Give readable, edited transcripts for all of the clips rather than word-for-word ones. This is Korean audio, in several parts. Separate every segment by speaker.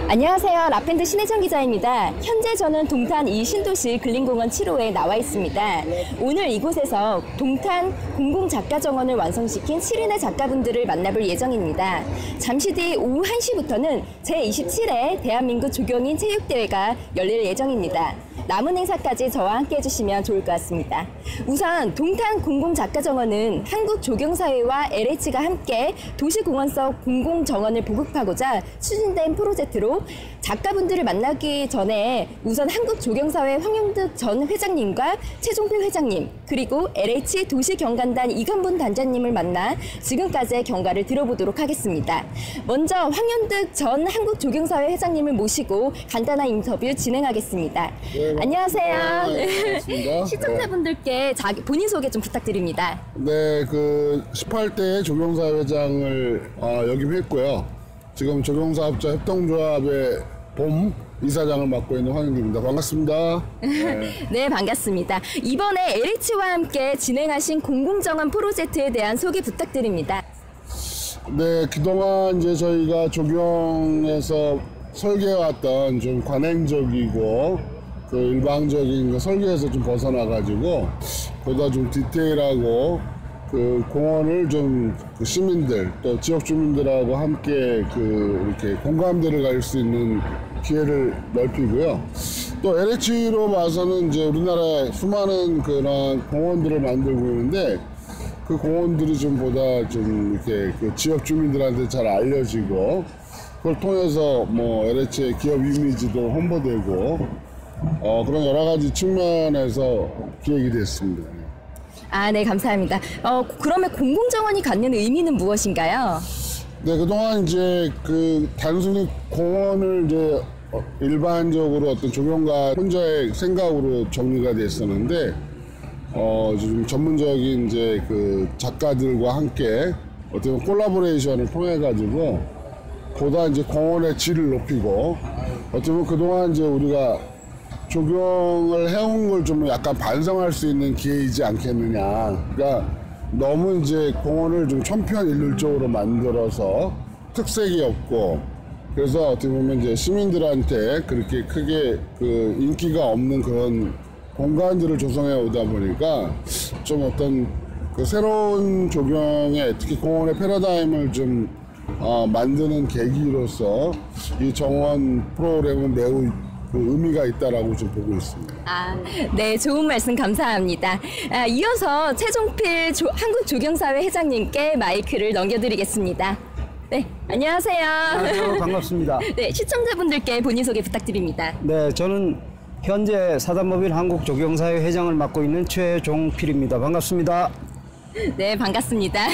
Speaker 1: 안녕하세요. 라펜드 신혜정 기자입니다. 현재 저는 동탄 이신도시 근린공원 7호에 나와 있습니다. 오늘 이곳에서 동탄 공공작가정원을 완성시킨 7인의 작가분들을 만나볼 예정입니다. 잠시 뒤 오후 1시부터는 제27회 대한민국 조경인 체육대회가 열릴 예정입니다. 남은 행사까지 저와 함께 해주시면 좋을 것 같습니다. 우선 동탄 공공작가정원은 한국조경사회와 LH가 함께 도시공원석 공공정원을 보급하고자 추진된 프로젝트로 작가분들을 만나기 전에 우선 한국조경사회 황영득 전 회장님과 최종필 회장님 그리고 LH 도시경관단 이관분 단장님을 만나 지금까지의 경과를 들어보도록 하겠습니다. 먼저 황영득 전 한국조경사회 회장님을 모시고 간단한 인터뷰 진행하겠습니다. 안녕하세요.
Speaker 2: 반갑습니다.
Speaker 1: 시청자분들께 본인 소개 좀 부탁드립니다.
Speaker 2: 네, 18대 조경사회 회장을 역임했고요. 지금 조경사업자 협동조합의 봄 이사장을 맡고 있는 황영규입니다. 반갑습니다.
Speaker 1: 네, 반갑습니다. 이번에 LH와 함께 진행하신 공공정원 프로젝트에 대한 소개 부탁드립니다.
Speaker 2: 네, 그동안 이제 저희가 조경에서 설계해왔던 좀 관행적이고 일방적인 설계에서 좀 벗어나가지고 보다 좀 디테일하고 공원을 좀 시민들 또 지역 주민들하고 함께 이렇게 공감대를 가질 수 있는 기회를 넓히고요. 또 LH로 봐서는 이제 우리나라에 수많은 그런 공원들을 만들고 있는데 그 공원들이 좀 보다 좀 이렇게 지역 주민들한테 잘 알려지고 그걸 통해서 뭐 LH의 기업 이미지도 홍보되고 그런 여러 가지 측면에서 기획이 됐습니다.
Speaker 1: 네, 감사합니다. 그러면 공공정원이 갖는 의미는 무엇인가요?
Speaker 2: 네, 그동안 이제 단순히 공원을 이제 일반적으로 어떤 조경가 혼자의 생각으로 정리가 됐었는데, 좀 전문적인 이제 작가들과 함께 어떤 콜라보레이션을 통해가지고 보다 이제 공원의 질을 높이고, 어떻게 보면 그동안 이제 우리가 조경을 해온 걸 좀 약간 반성할 수 있는 기회이지 않겠느냐. 그러니까 너무 이제 공원을 좀 천편일률적으로 만들어서 특색이 없고, 그래서 어떻게 보면 이제 시민들한테 그렇게 크게 인기가 없는 그런 공간들을 조성해 오다 보니까 좀 어떤 새로운 조경의 특히 공원의 패러다임을 좀 만드는 계기로서 이 정원 프로그램은 매우 의미가 있다라고 좀 보고 있습니다.
Speaker 1: 네, 좋은 말씀 감사합니다. 이어서 최종필 한국조경사회 회장님께 마이크를 넘겨드리겠습니다. 네, 안녕하세요.
Speaker 3: 안녕하세요. 반갑습니다.
Speaker 1: 네, 시청자분들께 본인 소개 부탁드립니다.
Speaker 3: 네, 저는 현재 사단법인 한국조경사회 회장을 맡고 있는 최종필입니다. 반갑습니다.
Speaker 1: 네, 반갑습니다.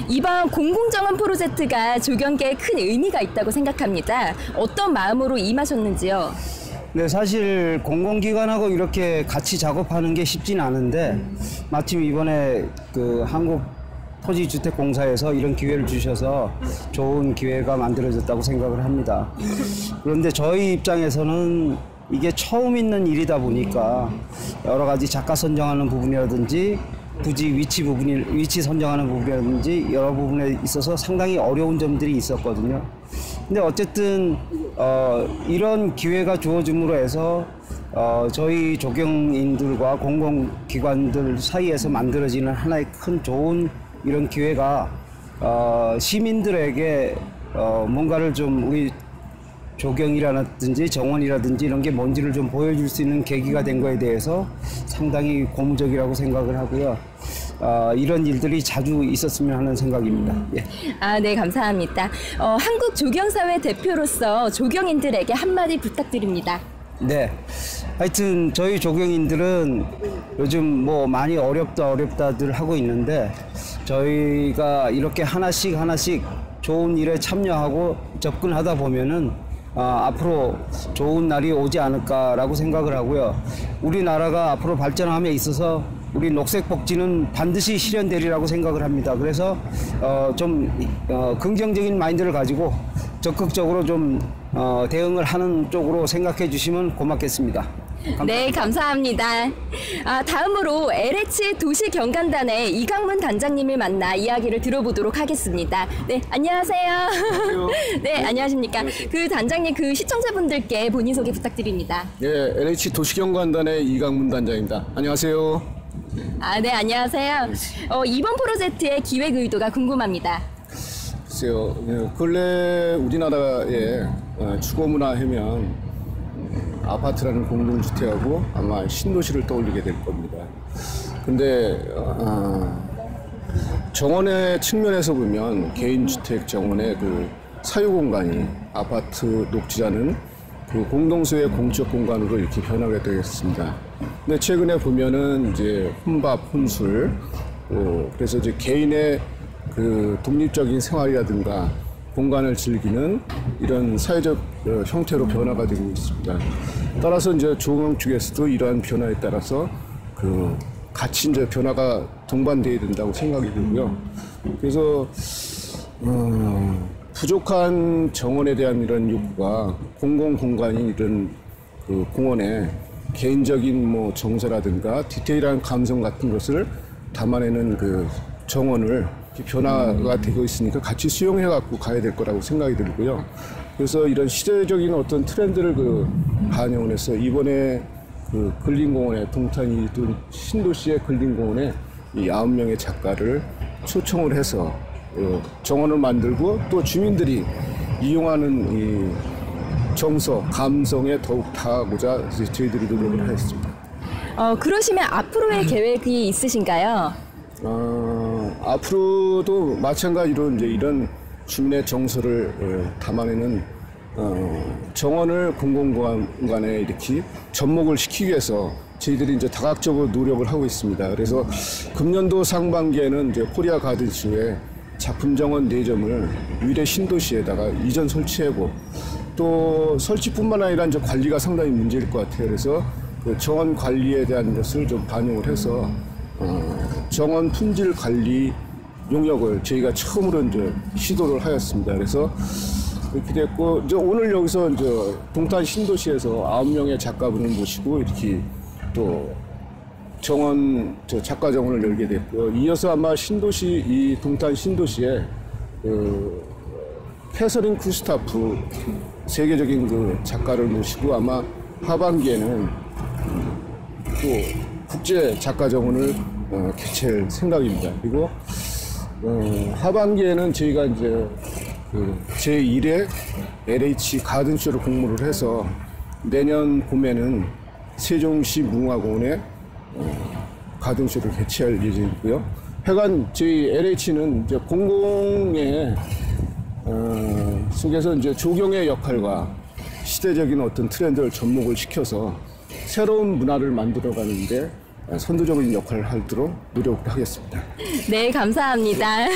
Speaker 1: 이번 공공정원 프로젝트가 조경계에 큰 의미가 있다고 생각합니다. 어떤 마음으로 임하셨는지요?
Speaker 3: 네, 사실 공공기관하고 이렇게 같이 작업하는 게 쉽지는 않은데 마침 이번에 한국토지주택공사에서 이런 기회를 주셔서 좋은 기회가 만들어졌다고 생각을 합니다. 그런데 저희 입장에서는 이게 처음 있는 일이다 보니까 여러 가지 작가 선정하는 부분이라든지 부지 위치 선정하는 부분이라든지 여러 부분에 있어서 상당히 어려운 점들이 있었거든요. 근데 어쨌든 이런 기회가 주어짐으로 해서 저희 조경인들과 공공기관들 사이에서 만들어지는 하나의 큰 좋은 이런 기회가 시민들에게 뭔가를 좀 우리 조경이라든지 정원이라든지 이런 게 뭔지를 좀 보여줄 수 있는 계기가 된 거에 대해서 상당히 고무적이라고 생각을 하고요. 이런 일들이 자주 있었으면 하는 생각입니다. 예.
Speaker 1: 네, 감사합니다. 한국조경사회 대표로서 조경인들에게 한마디 부탁드립니다.
Speaker 3: 네. 하여튼 저희 조경인들은 요즘 뭐 많이 어렵다들 하고 있는데 저희가 이렇게 하나씩 좋은 일에 참여하고 접근하다 보면은 앞으로 좋은 날이 오지 않을까라고 생각을 하고요. 우리나라가 앞으로 발전함에 있어서 우리 녹색복지는 반드시 실현되리라고 생각을 합니다. 그래서 좀 긍정적인 마인드를 가지고 적극적으로 좀 대응을 하는 쪽으로 생각해 주시면 고맙겠습니다.
Speaker 1: 네, 감사합니다. 다음으로 LH 도시경관단의 이강문 단장님을 만나 이야기를 들어보도록 하겠습니다. 네, 안녕하세요. 네, 안녕하십니까. 그 단장님, 그 시청자분들께 본인 소개 부탁드립니다.
Speaker 4: 예, LH 도시경관단의 이강문 단장입니다. 안녕하세요.
Speaker 1: 네, 안녕하세요. 이번 프로젝트의 기획 의도가 궁금합니다.
Speaker 4: 글쎄요, 근래 우리나라의 주거문화 하면 아파트라는 공동주택하고 아마 신도시를 떠올리게 될 겁니다. 근데 정원의 측면에서 보면 개인주택 정원의 그 사유공간이 아파트 녹지라는 그 공동소유의 공적 공간으로 이렇게 변하게 되겠습니다. 근데 최근에 보면은 이제 혼밥, 혼술, 그래서 이제 개인의 그 독립적인 생활이라든가 공간을 즐기는 이런 사회적 형태로 변화가 되고 있습니다. 따라서 이제 조경 쪽에서도 이러한 변화에 따라서 그 같이 이제 변화가 동반돼야 된다고 생각이 들고요. 그래서 부족한 정원에 대한 이런 욕구가 공공 공간이 이런 그 공원에 개인적인 뭐 정서라든가 디테일한 감성 같은 것을 담아내는 그 정원을 변화가 되고 있으니까 같이 수용해 갖고 가야 될 거라고 생각이 들고요. 그래서 이런 시대적인 어떤 트렌드를 그 반영을 해서 이번에 그 근린공원에 동탄이 신도시의 근린공원에 이 9명의 작가를 초청을 해서 정원을 만들고 또 주민들이 이용하는 이 정서, 감성에 더욱 다가가고자 저희들이 노력을 하였습니다.
Speaker 1: 그러시면 앞으로의 계획이 있으신가요?
Speaker 4: 앞으로도 마찬가지로 이제 이런 주민의 정서를 담아내는 정원을 공공공간에 이렇게 접목을 시키기 위해서 저희들이 이제 다각적으로 노력을 하고 있습니다. 그래서 금년도 상반기에는 이제 코리아 가든쇼에 작품 정원 4점을 위례 신도시에다가 이전 설치하고 또 설치뿐만 아니라 이제 관리가 상당히 문제일 것 같아요. 그래서 그 정원 관리에 대한 것을 좀 반영을 해서 정원 품질 관리 용역을 저희가 처음으로 이제 시도를 하였습니다. 그래서 그렇게 됐고, 이제 오늘 여기서 이제 동탄 신도시에서 9명의 작가분을 모시고 이렇게 또 정원, 작가 정원을 열게 됐고요. 이어서 아마 신도시, 이 동탄 신도시에 그 캐서린 쿠스타프 세계적인 그 작가를 모시고 아마 하반기에는 또 국제 작가 정원을 개최할 생각입니다. 그리고 하반기에는 저희가 이제 그 제1회 LH 가든쇼를 공모를 해서 내년 봄에는 세종시 무궁화공원에 가든쇼를 개최할 예정이고요. 하여간 저희 LH는 이제 공공의 속에서 이제 조경의 역할과 시대적인 어떤 트렌드를 접목을 시켜서 새로운 문화를 만들어가는데 선두적인 역할을 하도록 노력을 하겠습니다.
Speaker 1: 네, 감사합니다.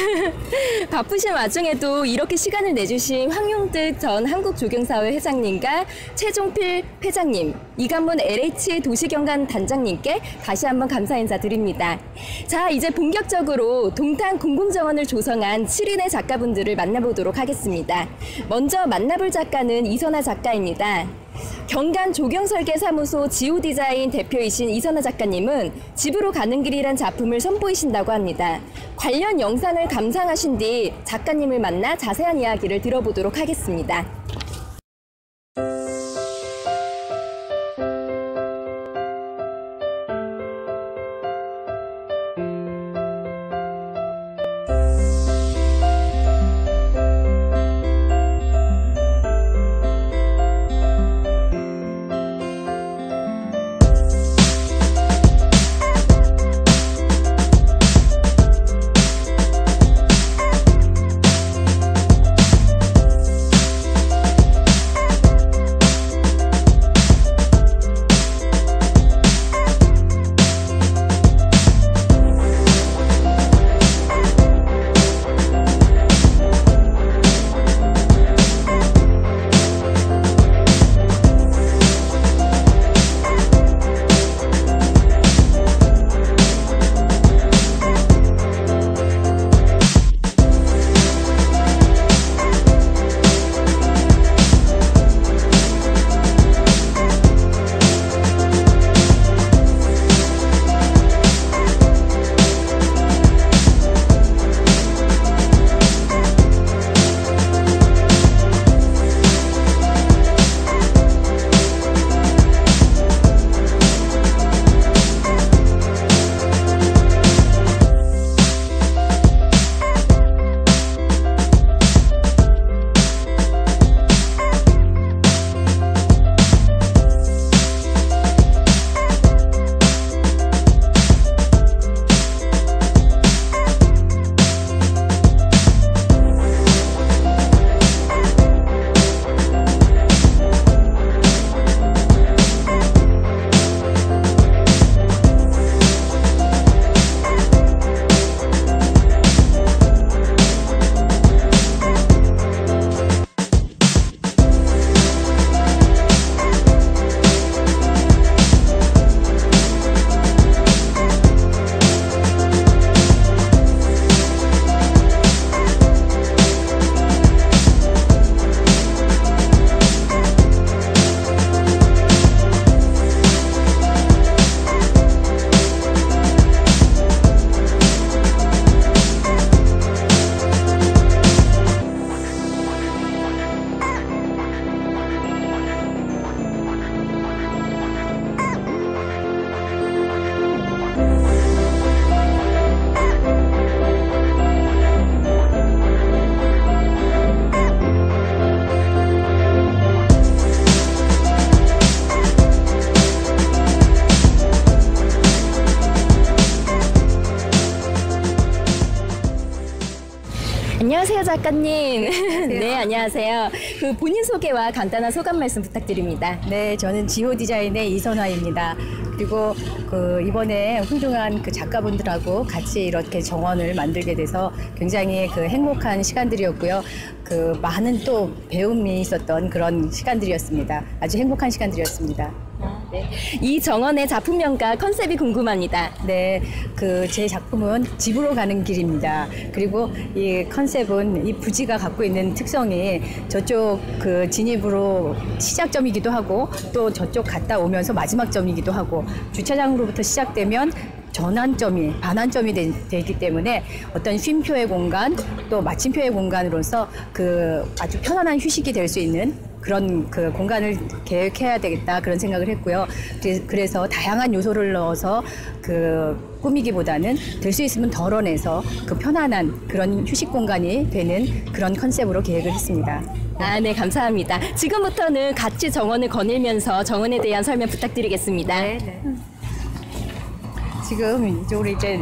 Speaker 1: 바쁘신 와중에도 이렇게 시간을 내주신 황용득 전 한국조경사회 회장님과 최종필 회장님, 이강문 LH 도시경관 단장님께 다시 한번 감사 인사 드립니다. 자, 이제 본격적으로 동탄 공공정원을 조성한 7인의 작가분들을 만나보도록 하겠습니다. 먼저 만나볼 작가는 이선아 작가입니다. 경간 조경설계사무소 지오디자인 대표이신 이선아 작가님은 집으로 가는 길이란 작품을 선보이신다고 합니다. 관련 영상을 감상하신 뒤 작가님을 만나 자세한 이야기를 들어보도록 하겠습니다. 안녕하세요, 작가님. 네, 안녕하세요. 그 본인 소개와 간단한 소감 말씀 부탁드립니다.
Speaker 5: 네, 저는 지호 디자인의 이선화입니다. 그리고 이번에 훌륭한 작가분들하고 같이 이렇게 정원을 만들게 돼서 굉장히 행복한 시간들이었고요. 많은 또 배움이 있었던 그런 시간들이었습니다. 아주 행복한 시간들이었습니다.
Speaker 1: 네. 이 정원의 작품명과 컨셉이 궁금합니다.
Speaker 5: 네, 제 작품은 집으로 가는 길입니다. 그리고 이 컨셉은 이 부지가 갖고 있는 특성이 저쪽 진입으로 시작점이기도 하고 또 저쪽 갔다 오면서 마지막 점이기도 하고 주차장으로부터 시작되면 전환점이 반환점이 되기 때문에 어떤 쉼표의 공간 또 마침표의 공간으로서 아주 편안한 휴식이 될 수 있는 그런 공간을 계획해야 되겠다 그런 생각을 했고요. 그래서 다양한 요소를 넣어서 꾸미기보다는 될 수 있으면 덜어내서 편안한 그런 휴식 공간이 되는 그런 컨셉으로 계획을 했습니다.
Speaker 1: 아, 네, 감사합니다. 지금부터는 같이 정원을 거닐면서 정원에 대한 설명 부탁드리겠습니다.
Speaker 5: 네. 지금 이쪽으로 이제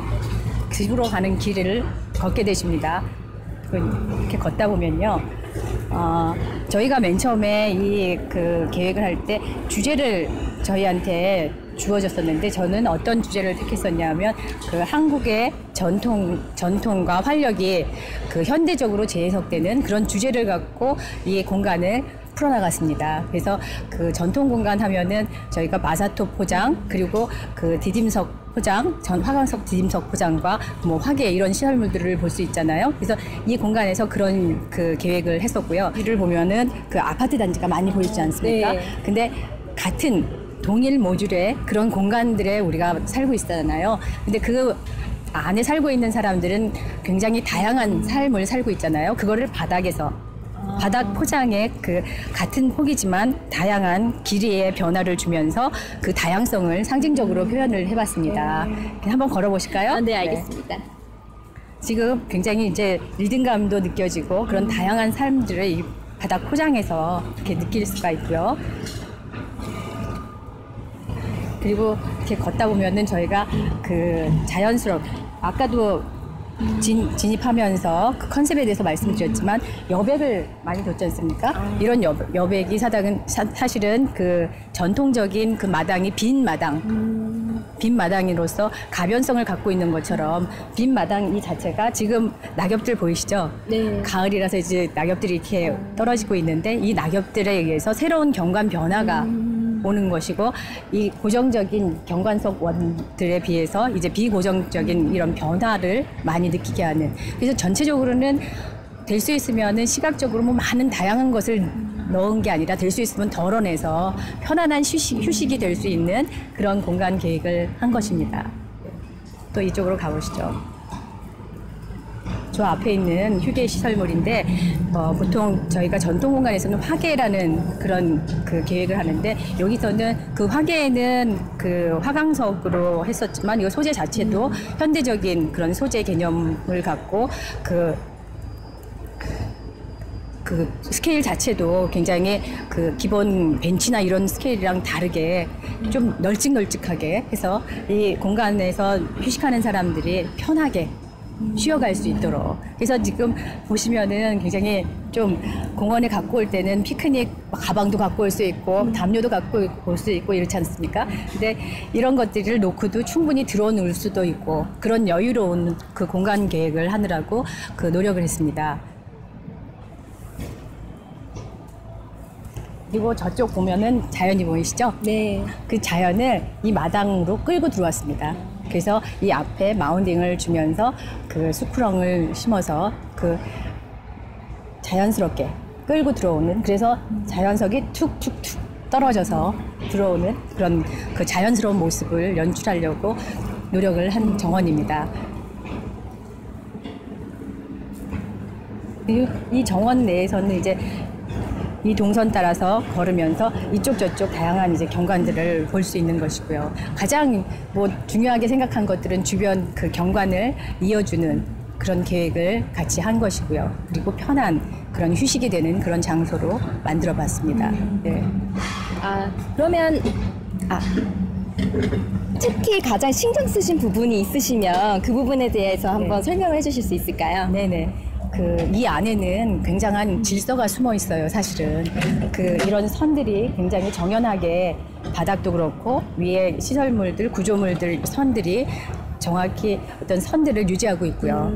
Speaker 5: 집으로 가는 길을 걷게 되십니다. 이렇게 걷다 보면요. 저희가 맨 처음에 이 계획을 할 때 주제를 저희한테 주어졌었는데 저는 어떤 주제를 택했었냐면 한국의 전통과 활력이 현대적으로 재해석되는 그런 주제를 갖고 이 공간을 풀어나갔습니다. 그래서 전통 공간 하면은 저희가 마사토 포장 그리고 디딤석 포장, 화강석 디딤석 포장과 화계 이런 시설물들을 볼 수 있잖아요. 그래서 이 공간에서 그런 계획을 했었고요. 이를 보면은 아파트 단지가 많이 보이지 않습니까?
Speaker 1: 네.
Speaker 5: 근데 같은 동일 모듈의 그런 공간들에 우리가 살고 있잖아요. 근데 안에 살고 있는 사람들은 굉장히 다양한 삶을 살고 있잖아요. 그거를 바닥에서 바닥 포장에 같은 폭이지만 다양한 길이의 변화를 주면서 다양성을 상징적으로 표현을 해봤습니다. 한번 걸어보실까요?
Speaker 1: 아, 네, 알겠습니다.
Speaker 5: 지금 굉장히 이제 리듬감도 느껴지고 그런 다양한 삶들을 이 바닥 포장에서 이렇게 느낄 수가 있고요. 그리고 이렇게 걷다 보면은 저희가 자연스럽게 아까도 진입하면서 컨셉에 대해서 말씀드렸지만 여백을 많이 뒀지 않습니까? 이런 여백이 사실은 전통적인 마당이 빈 마당으로서 가변성을 갖고 있는 것처럼 빈 마당 이 자체가 지금 낙엽들 보이시죠?
Speaker 1: 네.
Speaker 5: 가을이라서 이제 낙엽들이 이렇게 떨어지고 있는데 이 낙엽들에 의해서 새로운 경관 변화가 오는 것이고 이 고정적인 경관석 원들에 비해서 이제 비고정적인 이런 변화를 많이 느끼게 하는. 그래서 전체적으로는 될 수 있으면은 시각적으로 많은 다양한 것을 넣은 게 아니라 될 수 있으면 덜어내서 편안한 휴식이 될 수 있는 그런 공간 계획을 한 것입니다. 또 이쪽으로 가보시죠. 저 앞에 있는 휴게 시설물인데 보통 저희가 전통 공간에서는 화계라는 그런 계획을 하는데 여기서는 화계에는 화강석으로 했었지만 이 소재 자체도 현대적인 그런 소재 개념을 갖고 스케일 자체도 굉장히 기본 벤치나 이런 스케일이랑 다르게 좀 널찍널찍하게 해서 이 공간에서 휴식하는 사람들이 편하게 쉬어갈 수 있도록. 그래서 지금 보시면은 굉장히 좀 공원에 갖고 올 때는 피크닉 가방도 갖고 올 수 있고 담요도 갖고 올 수 있고 이렇지 않습니까? 근데 이런 것들을 놓고도 충분히 들어놓을 수도 있고 그런 여유로운 공간 계획을 하느라고 노력을 했습니다. 그리고 저쪽 보면은 자연이 보이시죠?
Speaker 1: 네.
Speaker 5: 그 자연을 이 마당으로 끌고 들어왔습니다. 그래서 이 앞에 마운딩을 주면서 수쿠렁을 심어서 자연스럽게 끌고 들어오는, 그래서 자연석이 툭툭툭 떨어져서 들어오는 그런 자연스러운 모습을 연출하려고 노력을 한 정원입니다. 그리고 이 정원 내에서는 이제 이 동선 따라서 걸으면서 이쪽 저쪽 다양한 이제 경관들을 볼 수 있는 것이고요. 가장 중요하게 생각한 것들은 주변 경관을 이어주는 그런 계획을 같이 한 것이고요. 그리고 편한 그런 휴식이 되는 그런 장소로 만들어 봤습니다. 네.
Speaker 1: 그러면 특히 가장 신경 쓰신 부분이 있으시면 그 부분에 대해서 한번 설명을 해주실 수 있을까요?
Speaker 5: 네네. 이 안에는 굉장한 질서가 숨어 있어요, 사실은. 이런 선들이 굉장히 정연하게 바닥도 그렇고 위에 시설물들, 구조물들, 선들이 정확히 어떤 선들을 유지하고 있고요.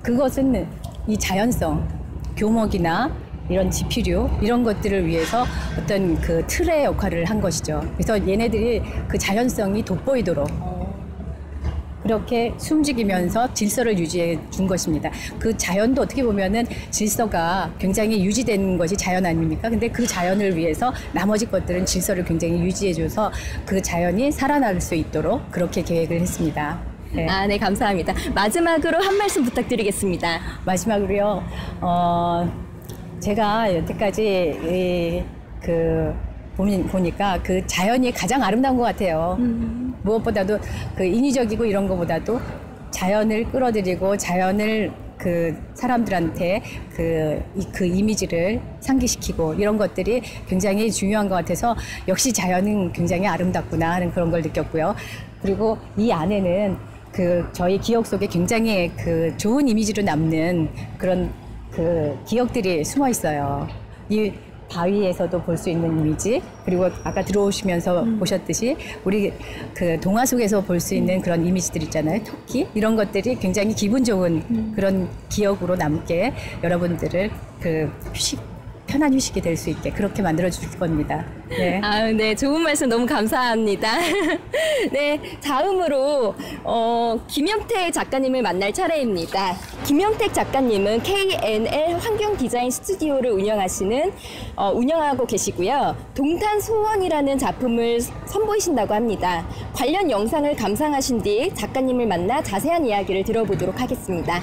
Speaker 5: 그것은 이 자연성, 교목이나 이런 지피류 이런 것들을 위해서 어떤 그 틀의 역할을 한 것이죠. 그래서 얘네들이 그 자연성이 돋보이도록 그렇게 숨죽이면서 질서를 유지해 준 것입니다. 그 자연도 어떻게 보면은 질서가 굉장히 유지된 것이 자연 아닙니까? 근데 그 자연을 위해서 나머지 것들은 질서를 굉장히 유지해 줘서 그 자연이 살아날 수 있도록 그렇게 계획을 했습니다. 네.
Speaker 1: 네, 감사합니다. 마지막으로 한 말씀 부탁드리겠습니다.
Speaker 5: 마지막으로요. 제가 여태까지 보니까 그 자연이 가장 아름다운 것 같아요. 무엇보다도 그 인위적이고 이런 것보다도 자연을 끌어들이고 자연을 그 사람들한테 그 이미지를 상기시키고 이런 것들이 굉장히 중요한 것 같아서 역시 자연은 굉장히 아름답구나 하는 그런 걸 느꼈고요. 그리고 이 안에는 저희 기억 속에 굉장히 좋은 이미지로 남는 그런 기억들이 숨어 있어요. 이 바위에서도 볼 수 있는 이미지, 그리고 아까 들어오시면서 보셨듯이 우리 동화 속에서 볼 수 있는 그런 이미지들 있잖아요. 토끼 이런 것들이 굉장히 기분 좋은 그런 기억으로 남게 여러분들을 편한 휴식이 될 수 있게 그렇게 만들어 줄 겁니다. 네.
Speaker 1: 네, 좋은 말씀 너무 감사합니다. 네, 다음으로 김영택 작가님을 만날 차례입니다. 김영택 작가님은 KNL 환경 디자인 스튜디오를 운영하고 계시고요. 동탄 소원이라는 작품을 선보이신다고 합니다. 관련 영상을 감상하신 뒤 작가님을 만나 자세한 이야기를 들어보도록 하겠습니다.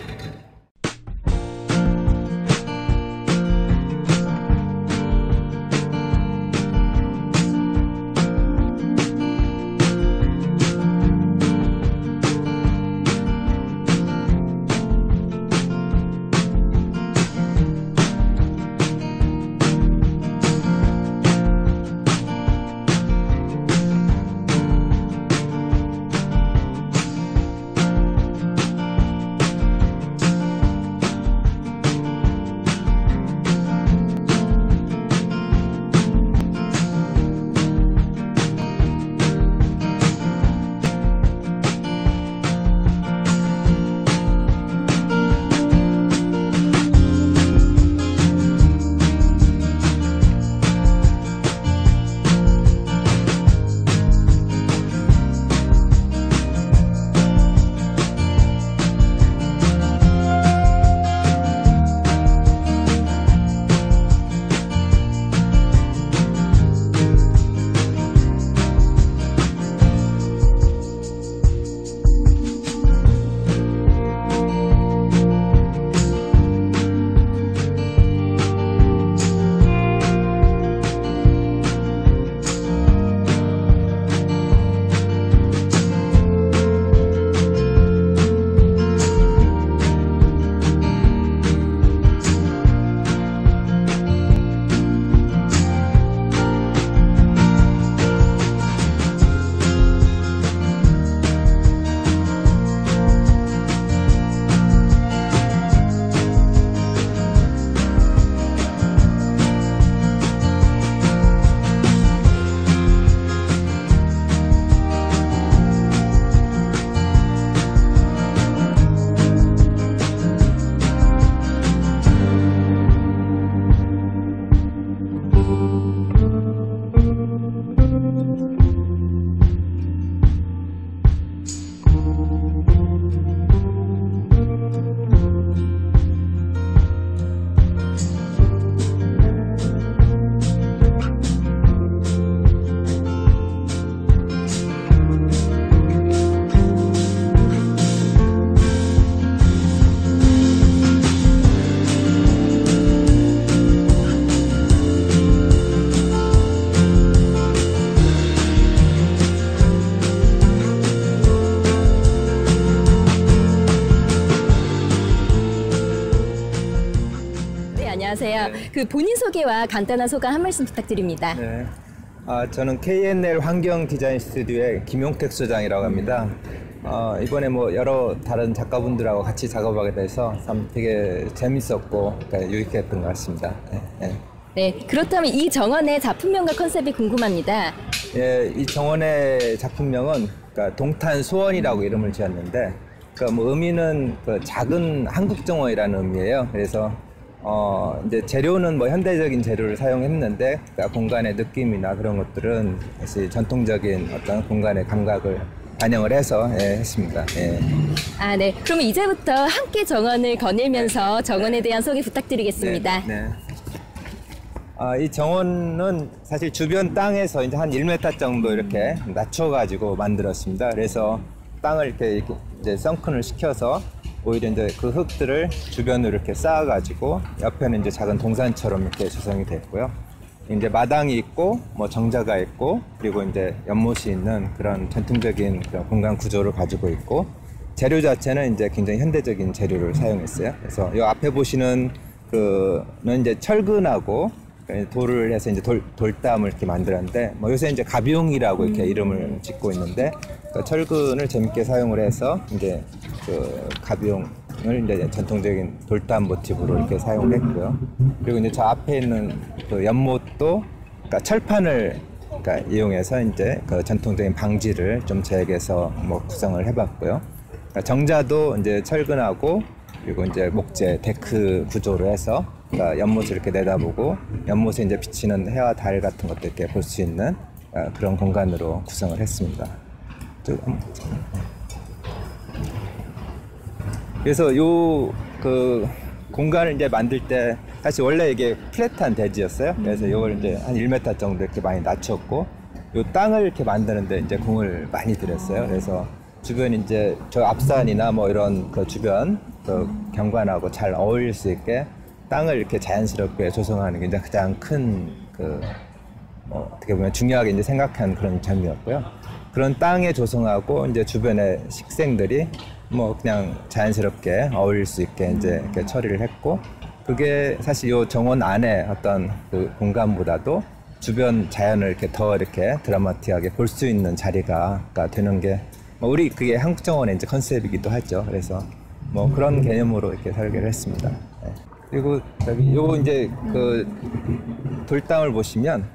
Speaker 1: 안녕하세요. 본인 소개와 간단한 소감 한 말씀 부탁드립니다.
Speaker 6: 네. 저는 KNL 환경 디자인 스튜디오의 김용택 소장이라고 합니다. 이번에 뭐 여러 다른 작가분들하고 같이 작업하게 돼서 참 되게 재밌었고 그러니까 유익했던 것 같습니다. 네, 네.
Speaker 1: 네, 그렇다면 이 정원의 작품명과 컨셉이 궁금합니다.
Speaker 6: 예, 이 정원의 작품명은 그러니까 동탄소원이라고 이름을 지었는데 그러니까 뭐 의미는 그 작은 한국 정원이라는 의미예요. 그래서 이제 재료는 뭐 현대적인 재료를 사용했는데 그러니까 공간의 느낌이나 그런 것들은 사실 전통적인 어떤 공간의 감각을 반영을 해서 했습니다. 예.
Speaker 1: 아, 네. 그러면 이제부터 함께 정원을 거닐면서 정원에 대한 소개 부탁드리겠습니다.
Speaker 6: 네. 이 정원은 사실 주변 땅에서 이제 한 1m 정도 이렇게 낮춰가지고 만들었습니다. 그래서 땅을 이렇게 이제 썬큰을 시켜서 오히려 이제 그 흙들을 주변으로 이렇게 쌓아가지고 옆에는 이제 작은 동산처럼 이렇게 조성이 됐고요. 이제 마당이 있고 뭐 정자가 있고 그리고 이제 연못이 있는 그런 전통적인 그런 공간 구조를 가지고 있고 재료 자체는 이제 굉장히 현대적인 재료를 사용했어요. 그래서 이 앞에 보시는 그는 이제 철근하고 돌을 해서 이제 돌담을 이렇게 만들었는데 뭐 요새 이제 가비용이라고 이렇게 이름을 짓고 있는데 그 철근을 재밌게 사용을 해서 이제 그 가비용을 이제 전통적인 돌담 모티브로 이렇게 사용을 했고요. 그리고 이제 저 앞에 있는 그 연못도 그러니까 철판을 그러니까 이용해서 이제 그 전통적인 방지를 좀 제액해서 뭐 구성을 해봤고요. 그러니까 정자도 이제 철근하고 그리고 이제 목재 데크 구조로 해서 그러니까 연못을 이렇게 내다보고 연못에 이제 비치는 해와 달 같은 것도 이렇게 볼 수 있는 그런 공간으로 구성을 했습니다. 그래서 요 그 공간을 이제 만들 때 사실 원래 이게 플랫한 대지였어요. 그래서 이걸 이제 한 1m 정도 이렇게 많이 낮췄고 요 땅을 이렇게 만드는데 이제 공을 많이 들였어요. 그래서 주변 이제 저 앞산이나 뭐 이런 그 주변 그 경관하고 잘 어울릴 수 있게 땅을 이렇게 자연스럽게 조성하는 게 이제 가장 큰 그 어떻게 보면 중요하게 이제 생각한 그런 점이었고요. 그런 땅에 조성하고 이제 주변의 식생들이 뭐 그냥 자연스럽게 어울릴 수 있게 이제 이렇게 처리를 했고 그게 사실 요 정원 안에 어떤 그 공간보다도 주변 자연을 이렇게 더 이렇게 드라마틱하게 볼 수 있는 자리가 되는 게 뭐 우리 그게 한국 정원의 이제 컨셉이기도 하죠. 그래서 뭐 그런 개념으로 이렇게 설계를 했습니다. 네. 그리고 저기 요거 이제 그 돌담을 보시면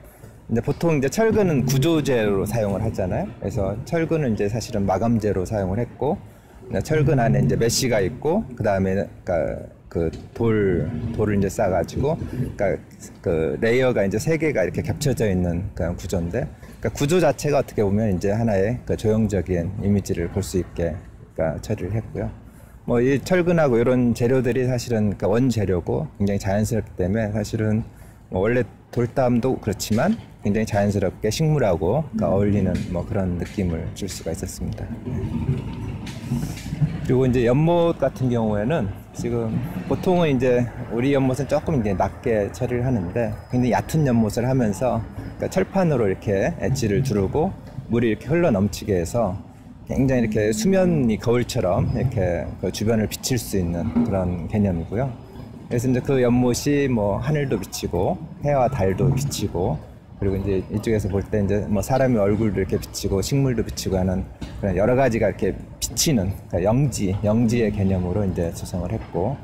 Speaker 6: 이제 보통 이제 철근은 구조재로 사용을 하잖아요. 그래서 철근은 이제 사실은 마감재로 사용을 했고 철근 안에 이제 메쉬가 있고 그 다음에 그러니까 그 돌을 이제 쌓아가지고 그러니까 그 레이어가 이제 3개가 이렇게 겹쳐져 있는 그런 구조인데 그러니까 구조 자체가 어떻게 보면 이제 하나의 그 조형적인 이미지를 볼 수 있게 그러니까 처리를 했고요. 뭐 이 철근하고 이런 재료들이 사실은 그러니까 원재료고 굉장히 자연스럽기 때문에 사실은 뭐 원래 돌담도 그렇지만 굉장히 자연스럽게 식물하고 그러니까 어울리는 뭐 그런 느낌을 줄 수가 있었습니다. 그리고 이제 연못 같은 경우에는 지금 보통은 이제 우리 연못은 조금 이제 낮게 처리를 하는데 굉장히 얕은 연못을 하면서 그러니까 철판으로 이렇게 엣지를 두르고 물이 이렇게 흘러 넘치게 해서 굉장히 이렇게 수면이 거울처럼 이렇게 그 주변을 비칠 수 있는 그런 개념이고요. 그래서 이제 그 연못이 뭐 하늘도 비치고 해와 달도 비치고 그리고 이제 이쪽에서 볼 때 이제 뭐 사람의 얼굴도 이렇게 비치고 식물도 비치고 하는 그런 여러 가지가 이렇게 비치는 그러니까 영지의 개념으로 이제 조성을 했고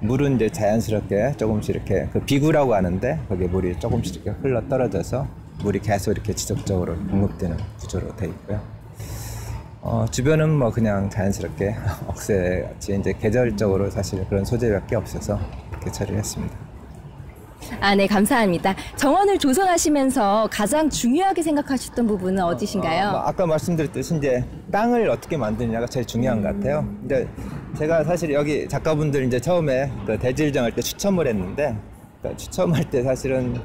Speaker 6: 물은 이제 자연스럽게 조금씩 이렇게 그 비구라고 하는데 거기에 물이 조금씩 이렇게 흘러 떨어져서 물이 계속 이렇게 지속적으로 공급되는 구조로 되어 있고요. 주변은 뭐 그냥 자연스럽게 억새같이 이제 계절적으로 사실 그런 소재밖에 없어서 이렇게 처리를 했습니다.
Speaker 1: 아, 네, 감사합니다. 정원을 조성하시면서 가장 중요하게 생각하셨던 부분은 어디신가요?
Speaker 6: 아까 말씀드렸듯이 이제 땅을 어떻게 만드느냐가 제일 중요한 것 같아요. 근데 제가 사실 여기 작가분들 이제 처음에 그 대지를 정할 때 추첨을 했는데 그러니까 추첨할 때 사실은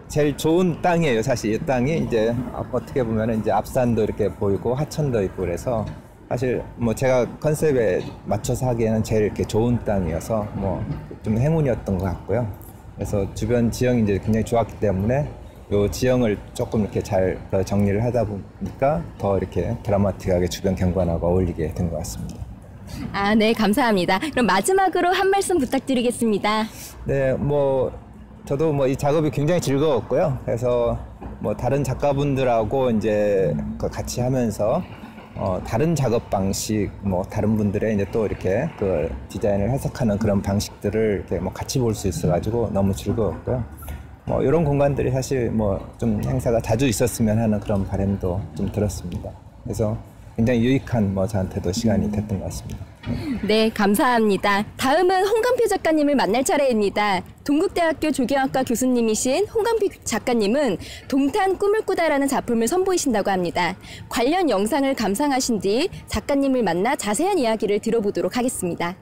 Speaker 6: 제일 좋은 땅이에요. 사실 이 땅이 이제 어떻게 보면 이제 앞산도 이렇게 보이고 하천도 있고 그래서 사실 뭐 제가 컨셉에 맞춰서 하기에는 제일 이렇게 좋은 땅이어서 뭐 좀 행운이었던 것 같고요. 그래서 주변 지형이 이제 굉장히 좋았기 때문에 요 지형을 조금 이렇게 잘 정리를 하다 보니까 더 이렇게 드라마틱하게 주변 경관하고 어울리게 된 것 같습니다.
Speaker 1: 아, 네, 감사합니다. 그럼 마지막으로 한 말씀 부탁드리겠습니다.
Speaker 6: 네, 뭐 저도 뭐 이 작업이 굉장히 즐거웠고요. 그래서 뭐 다른 작가분들하고 이제 같이 하면서 다른 작업 방식, 뭐 다른 분들의 이제 또 이렇게 그 디자인을 해석하는 그런 방식들을 이렇게 뭐 같이 볼 수 있어가지고 너무 즐거웠고요. 뭐 이런 공간들이 사실 뭐 좀 행사가 자주 있었으면 하는 그런 바람도 좀 들었습니다. 그래서 굉장히 유익한 뭐 저한테도 시간이 됐던 것 같습니다.
Speaker 1: 네, 감사합니다. 다음은 홍감표 작가님을 만날 차례입니다. 동국대학교 조경학과 교수님이신 홍감표 작가님은 동탄 꿈을 꾸다라는 작품을 선보이신다고 합니다. 관련 영상을 감상하신 뒤 작가님을 만나 자세한 이야기를 들어보도록 하겠습니다.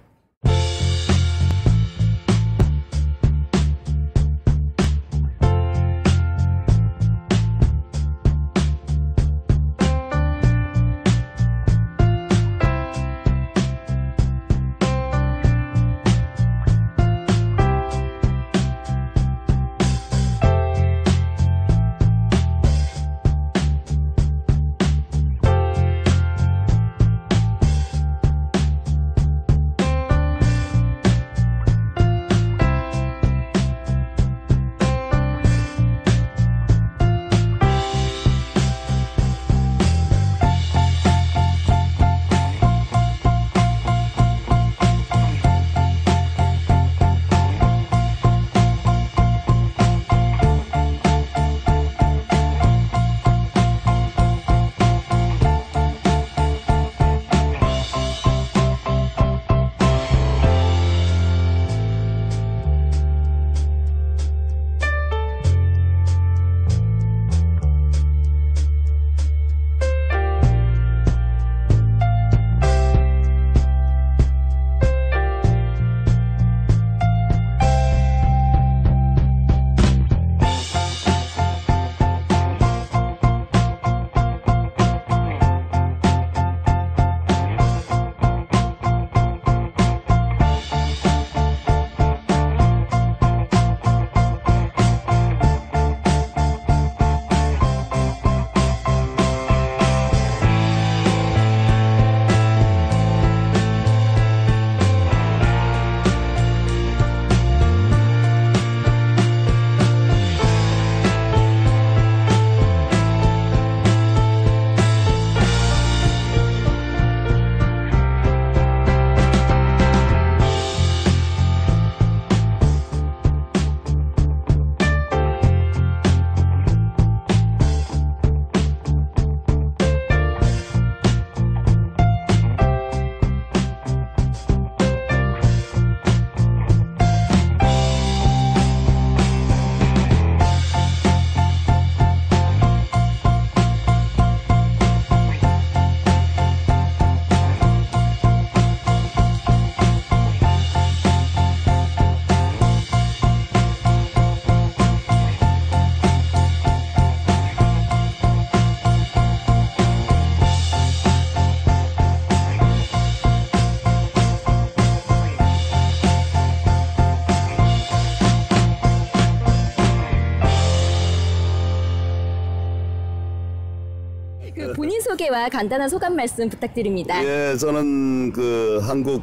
Speaker 1: 본인 소개와 간단한 소감 말씀 부탁드립니다.
Speaker 7: 예, 저는 그 한국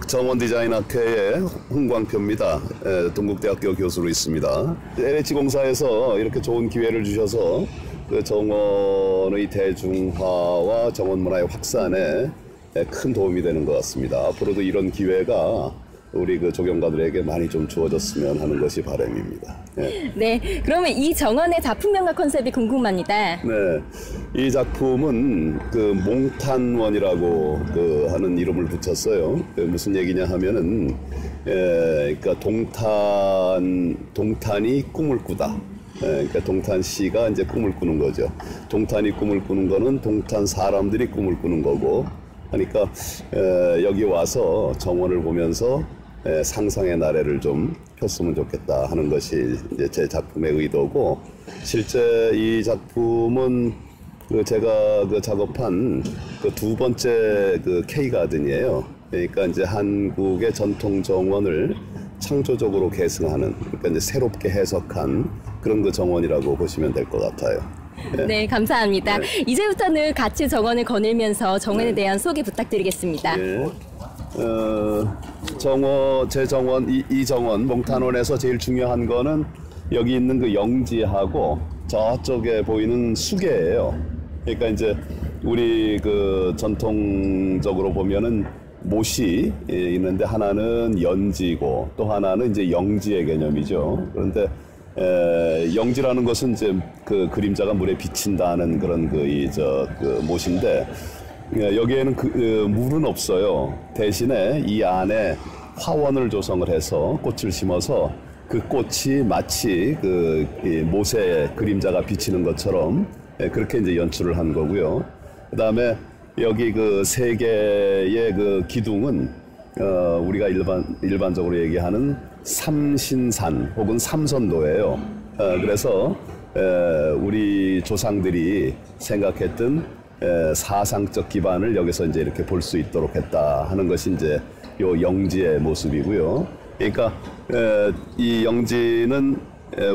Speaker 7: 정원 디자인학회의 홍광표입니다. 예, 동국대학교 교수로 있습니다. LH공사에서 이렇게 좋은 기회를 주셔서 그 정원의 대중화와 정원 문화의 확산에 큰 도움이 되는 것 같습니다. 앞으로도 이런 기회가 우리 그 조경가들에게 많이 좀 주어졌으면 하는 것이 바람입니다. 예.
Speaker 1: 네, 그러면 이 정원의 작품명과 컨셉이 궁금합니다.
Speaker 7: 네, 이 작품은 그 몽탄원이라고 그 하는 이름을 붙였어요. 무슨 얘기냐 하면은, 그러니까 동탄이 꿈을 꾸다. 그러니까 동탄시가 이제 꿈을 꾸는 거죠. 동탄이 꿈을 꾸는 거는 동탄 사람들이 꿈을 꾸는 거고, 그러니까 여기 와서 정원을 보면서 상상의 나래를 좀 폈으면 좋겠다 하는 것이 이제 제 작품의 의도고, 실제 이 작품은 그 제가 그 작업한 그 두 번째 그 K가든이에요. 그러니까 이제 한국의 전통 정원을 창조적으로 계승하는, 그러니까 이제 새롭게 해석한 그런 그 정원이라고 보시면 될 것 같아요. 네.
Speaker 1: 네, 감사합니다. 네. 이제부터는 같이 정원을 거닐면서 정원에 네. 대한 소개 부탁드리겠습니다.
Speaker 7: 네. 제 정원, 이 정원, 몽탄원에서 제일 중요한 거는 여기 있는 그 영지하고 저쪽에 보이는 수계예요. 그러니까 이제 우리 그 전통적으로 보면은 못이 있는데 하나는 연지고 또 하나는 이제 영지의 개념이죠. 그런데 영지라는 것은 이제 그 그림자가 물에 비친다는 그런 그 못인데 여기에는 물은 없어요. 대신에 이 안에 화원을 조성을 해서 꽃을 심어서 그 꽃이 마치 그 못에 그림자가 비치는 것처럼 그렇게 이제 연출을 한 거고요. 그다음에 여기 그 세 개의 그 기둥은 우리가 일반적으로 얘기하는 삼신산 혹은 삼선도예요. 그래서 우리 조상들이 생각했던 사상적 기반을 여기서 이제 이렇게 볼 수 있도록 했다 하는 것이 이제 요 영지의 모습이고요. 그러니까 이 영지는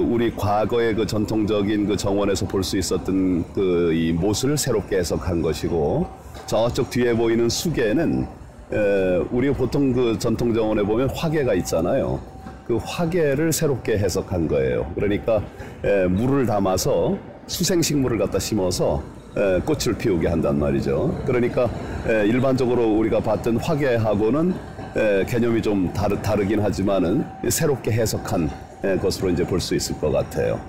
Speaker 7: 우리 과거의 그 전통적인 그 정원에서 볼 수 있었던 그 이 못을 새롭게 해석한 것이고, 저쪽 뒤에 보이는 수계는 우리가 보통 그 전통 정원에 보면 화계가 있잖아요. 그 화계를 새롭게 해석한 거예요. 그러니까 물을 담아서 수생식물을 갖다 심어서 꽃을 피우게 한단 말이죠. 그러니까 일반적으로 우리가 봤던 화계하고는 개념이 좀 다르긴 하지만은 새롭게 해석한 것으로 이제 볼 수 있을 것 같아요.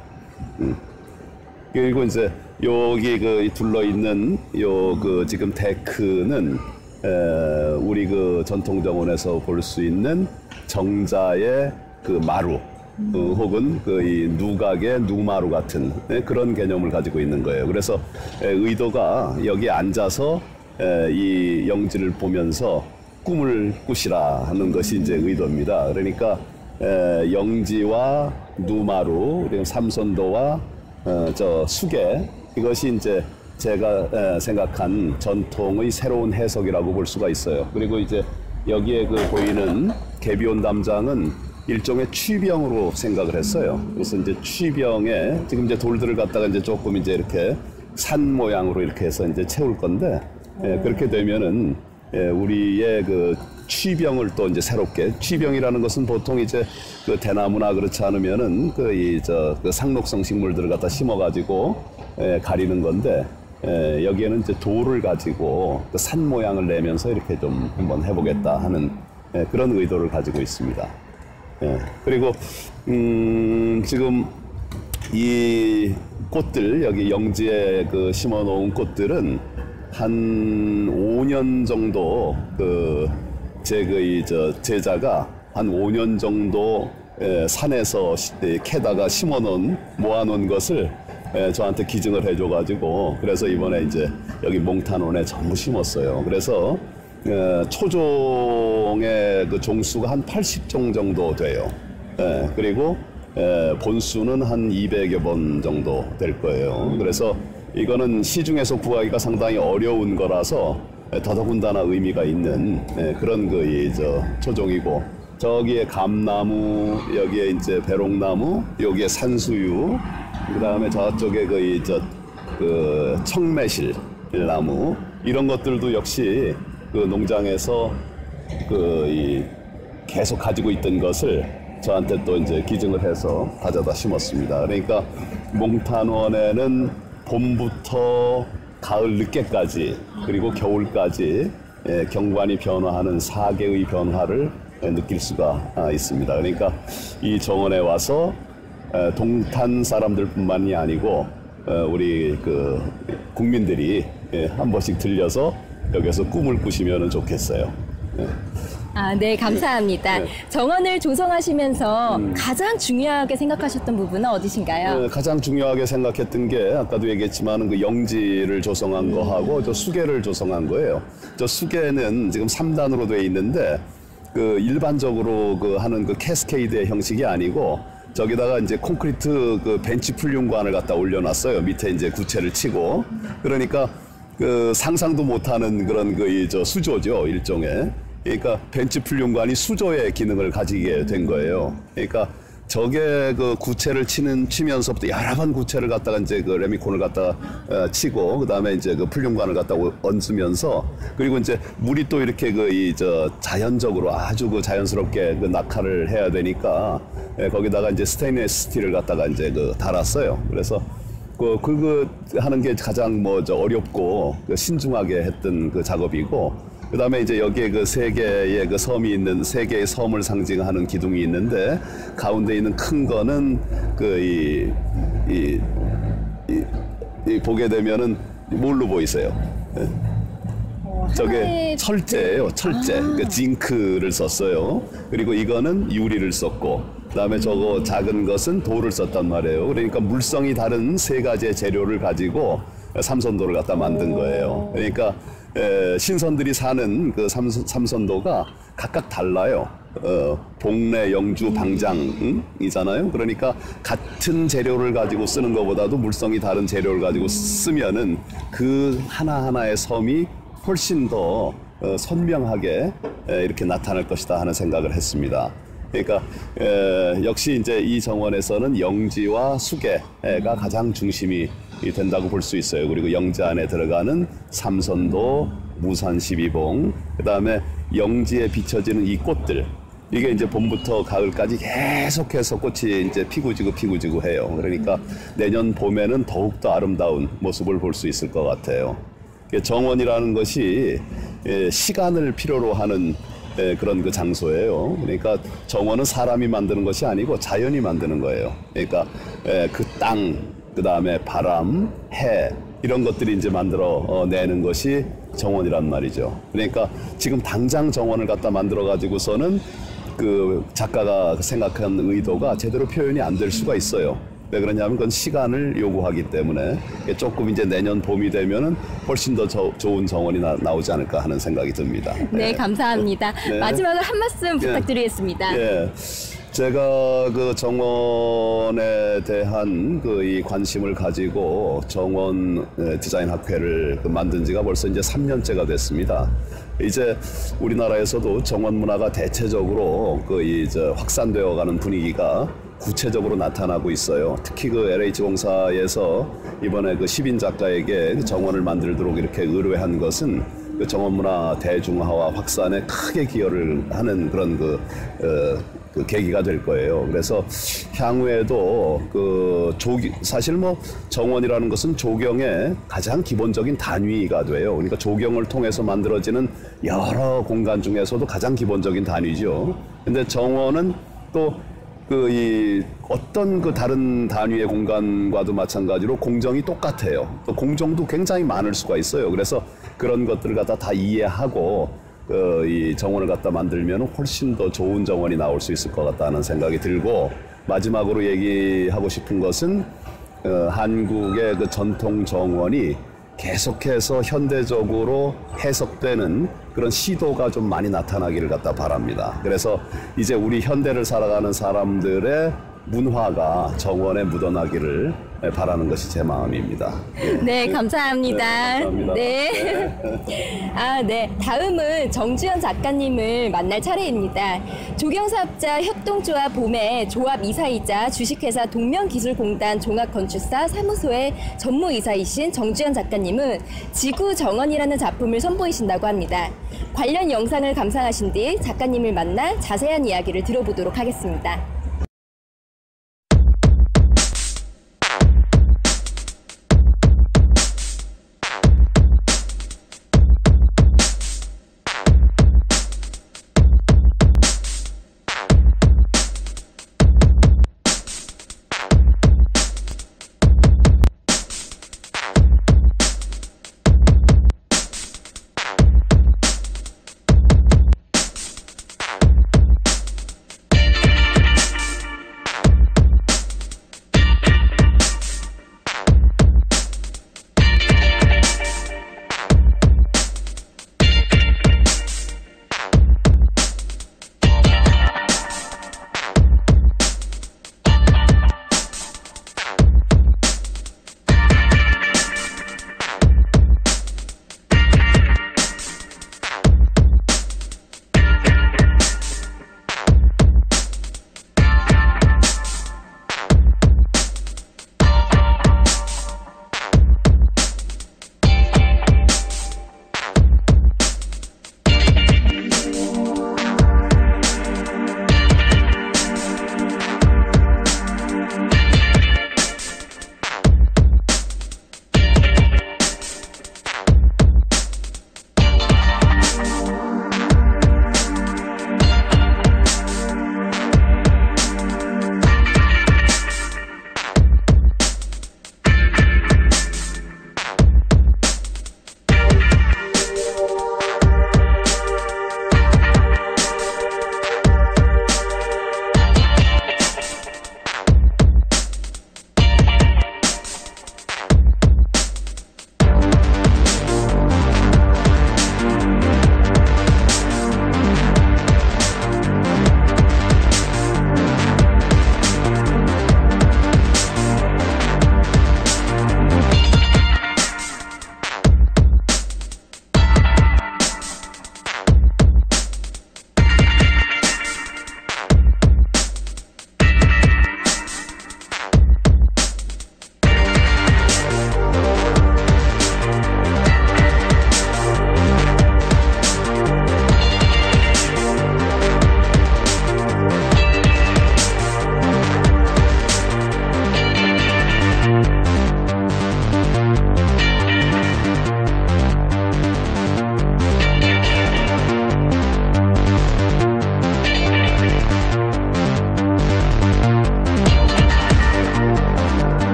Speaker 7: 그리고 이제 여기 그 둘러 있는 요 그 지금 데크는 우리 그 전통 정원에서 볼 수 있는 정자의 그 마루 혹은 그 이 누각의 누마루 같은 그런 개념을 가지고 있는 거예요. 그래서 의도가 여기 앉아서 이 영지를 보면서 꿈을 꾸시라 하는 것이 이제 의도입니다. 그러니까 영지와 누마루 그리고 삼선도와 저 수계, 이것이 이제 제가 생각한 전통의 새로운 해석이라고 볼 수가 있어요. 그리고 이제 여기에 그 보이는 개비온 담장은 일종의 취병으로 생각을 했어요. 그래서 이제 취병에 지금 이제 돌들을 갖다가 이제 조금 이제 이렇게 산 모양으로 이렇게 해서 이제 채울 건데, 그렇게 되면은 우리의 그 취병을 또 이제 새롭게, 취병이라는 것은 보통 이제 그 대나무나 그렇지 않으면은 그 상록성 식물들을 갖다 심어가지고 가리는 건데, 여기에는 이제 돌을 가지고 그 산 모양을 내면서 이렇게 좀 한번 해보겠다 하는 그런 의도를 가지고 있습니다. 그리고 지금 이 꽃들, 여기 영지에 그 심어 놓은 꽃들은 한 5년 정도 제자가 한 5년 정도 산에서 캐다가 모아놓은 것을 저한테 기증을 해줘가지고, 그래서 이번에 이제 여기 몽탄원에 전부 심었어요. 그래서 초종의 그 종수가 한 80종 정도 돼요. 그리고 본수는 한 200여 번 정도 될 거예요. 그래서 이거는 시중에서 구하기가 상당히 어려운 거라서 더더군다나 의미가 있는 그런 초종이고, 저기에 감나무, 여기에 이제 배롱나무, 여기에 산수유, 그 다음에 저쪽에 그 청매실 나무, 이런 것들도 역시 그 농장에서 계속 가지고 있던 것을 저한테 또 이제 기증을 해서 가져다 심었습니다. 그러니까 몽탄원에는 봄부터 가을 늦게까지 그리고 겨울까지 경관이 변화하는 4개의 변화를 느낄 수가 있습니다. 그러니까 이 정원에 와서 동탄 사람들뿐만이 아니고 우리 그 국민들이 한 번씩 들려서 여기서 꿈을 꾸시면 좋겠어요.
Speaker 1: 네, 감사합니다.
Speaker 7: 네.
Speaker 1: 정원을 조성하시면서 가장 중요하게 생각하셨던 부분은 어디신가요?
Speaker 7: 가장 중요하게 생각했던 게 아까도 얘기했지만 그 영지를 조성한 거하고 저 수계를 조성한 거예요. 저 수계는 지금 3단으로 되어 있는데 그 일반적으로 그 하는 그 캐스케이드의 형식이 아니고 저기다가 이제 콘크리트 그 벤치 풀륜관을 갖다 올려놨어요. 밑에 이제 구체를 치고. 그러니까 그 상상도 못하는 그런 수조죠, 일종의. 그러니까 벤치 풀륜관이 수조의 기능을 가지게 된 거예요. 그러니까 저게 그 구체를 치면서부터 여러 번 구체를 갖다가 이제 그 레미콘을 갖다가 치고, 그 다음에 이제 그 풀륜관을 갖다가 얹으면서, 그리고 이제 물이 또 이렇게 자연적으로 아주 그 자연스럽게 그 낙하를 해야 되니까 거기다가 이제 스테인리스 스틸을 갖다가 이제 달았어요. 그래서 그거 하는 게 가장 어렵고 신중하게 했던 그 작업이고, 그 다음에 이제 여기에 그 세 개의 그 섬이 있는, 세 개의 섬을 상징하는 기둥이 있는데, 가운데 있는 큰 거는 보게 되면은 뭘로 보이세요? 저게 철제예요, 철제. 그러니까 징크를 썼어요. 그리고 이거는 유리를 썼고, 그다음에 저거 작은 것은 돌을 썼단 말이에요. 그러니까 물성이 다른 세 가지의 재료를 가지고 삼선도를 갖다 만든 거예요. 그러니까 신선들이 사는 그 삼선도가 각각 달라요. 봉래, 영주, 방장이잖아요. 그러니까 같은 재료를 가지고 쓰는 것보다도 물성이 다른 재료를 가지고 쓰면은 그 하나하나의 섬이 훨씬 더 선명하게 이렇게 나타날 것이다 하는 생각을 했습니다. 그러니까 역시 이제 이 정원에서는 영지와 수계가 가장 중심이 된다고 볼 수 있어요. 그리고 영지 안에 들어가는 삼선도, 무산 12봉, 그 다음에 영지에 비춰지는 이 꽃들, 이게 이제 봄부터 가을까지 계속해서 꽃이 이제 피고 지고 해요. 그러니까 내년 봄에는 더욱더 아름다운 모습을 볼 수 있을 것 같아요. 정원이라는 것이 시간을 필요로 하는 그런 그 장소예요. 그러니까 정원은 사람이 만드는 것이 아니고 자연이 만드는 거예요. 그러니까 그 땅, 그 다음에 바람, 해, 이런 것들이 이제 만들어 내는 것이 정원이란 말이죠. 그러니까 지금 당장 정원을 갖다 만들어 가지고서는 그 작가가 생각한 의도가 제대로 표현이 안 될 수가 있어요. 왜 그러냐면 그건 시간을 요구하기 때문에 조금 이제 내년 봄이 되면은 훨씬 더 좋은 정원이 나오지 않을까 하는 생각이 듭니다.
Speaker 1: 네, 감사합니다.
Speaker 7: 네.
Speaker 1: 마지막으로 한 말씀 부탁드리겠습니다.
Speaker 7: 예. 제가 그 정원에 대한 그 이 관심을 가지고 정원 디자인 학회를 만든 지가 벌써 이제 3년째가 됐습니다. 이제 우리나라에서도 정원 문화가 대체적으로 그 확산되어 가는 분위기가 구체적으로 나타나고 있어요. 특히 그 LH공사에서 이번에 그 10인 작가에게 정원을 만들도록 이렇게 의뢰한 것은 그 정원 문화 대중화와 확산에 크게 기여를 하는 그런 그 계기가 될 거예요. 그래서 향후에도 사실 정원이라는 것은 조경의 가장 기본적인 단위가 돼요. 그러니까 조경을 통해서 만들어지는 여러 공간 중에서도 가장 기본적인 단위죠. 근데 정원은 또 어떤 그 다른 단위의 공간과도 마찬가지로 공정이 똑같아요. 또 공정도 굉장히 많을 수가 있어요. 그래서 그런 것들을 갖다 다 이해하고 이 정원을 갖다 만들면 훨씬 더 좋은 정원이 나올 수 있을 것 같다는 생각이 들고, 마지막으로 얘기하고 싶은 것은 한국의 그 전통 정원이 계속해서 현대적으로 해석되는 그런 시도가 좀 많이 나타나기를 갖다 바랍니다. 그래서 이제 우리 현대를 살아가는 사람들의 문화가 정원에 묻어나기를 바라는 것이 제 마음입니다.
Speaker 1: 네, 감사합니다.
Speaker 7: 네, 감사합니다.
Speaker 1: 네. 네. 다음은 정주현 작가님을 만날 차례입니다. 조경사업자 협동조합 봄의 조합 이사이자 주식회사 동명기술공단 종합건축사 사무소의 전무이사이신 정주현 작가님은 지구정원이라는 작품을 선보이신다고 합니다. 관련 영상을 감상하신 뒤 작가님을 만나 자세한 이야기를 들어보도록 하겠습니다.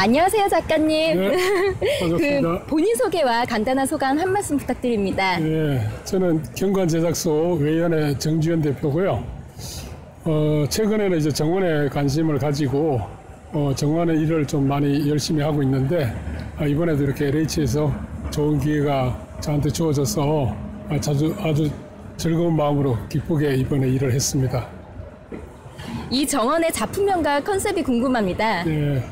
Speaker 1: 안녕하세요, 작가님.
Speaker 8: 네, 반갑습니다.
Speaker 1: 그 본인 소개와 간단한 소감 한 말씀 부탁드립니다.
Speaker 8: 예, 저는 경관제작소 외연의 정지현 대표고요. 최근에는 이제 정원에 관심을 가지고 정원의 일을 좀 많이 열심히 하고 있는데 이번에도 이렇게 LH에서 좋은 기회가 저한테 주어져서 아주 즐거운 마음으로 기쁘게 이번에 일을 했습니다.
Speaker 1: 이 정원의 작품명과 컨셉이 궁금합니다.
Speaker 8: 예,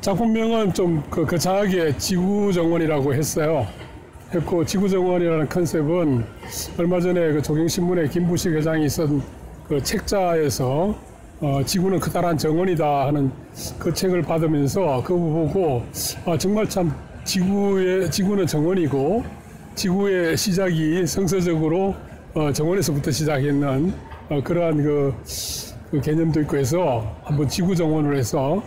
Speaker 8: 작품명은 좀 거창하게 지구정원이라고 했어요. 했고 지구정원이라는 컨셉은 얼마 전에 그 조경신문에 김부식 회장이 쓴 그 책자에서 지구는 커다란 정원이다 하는 그 책을 받으면서 그거 보고 정말 참 지구는 정원이고 지구의 시작이 성서적으로 정원에서부터 시작했는 그러한 그 개념도 있고 해서 한번 지구 정원을 해서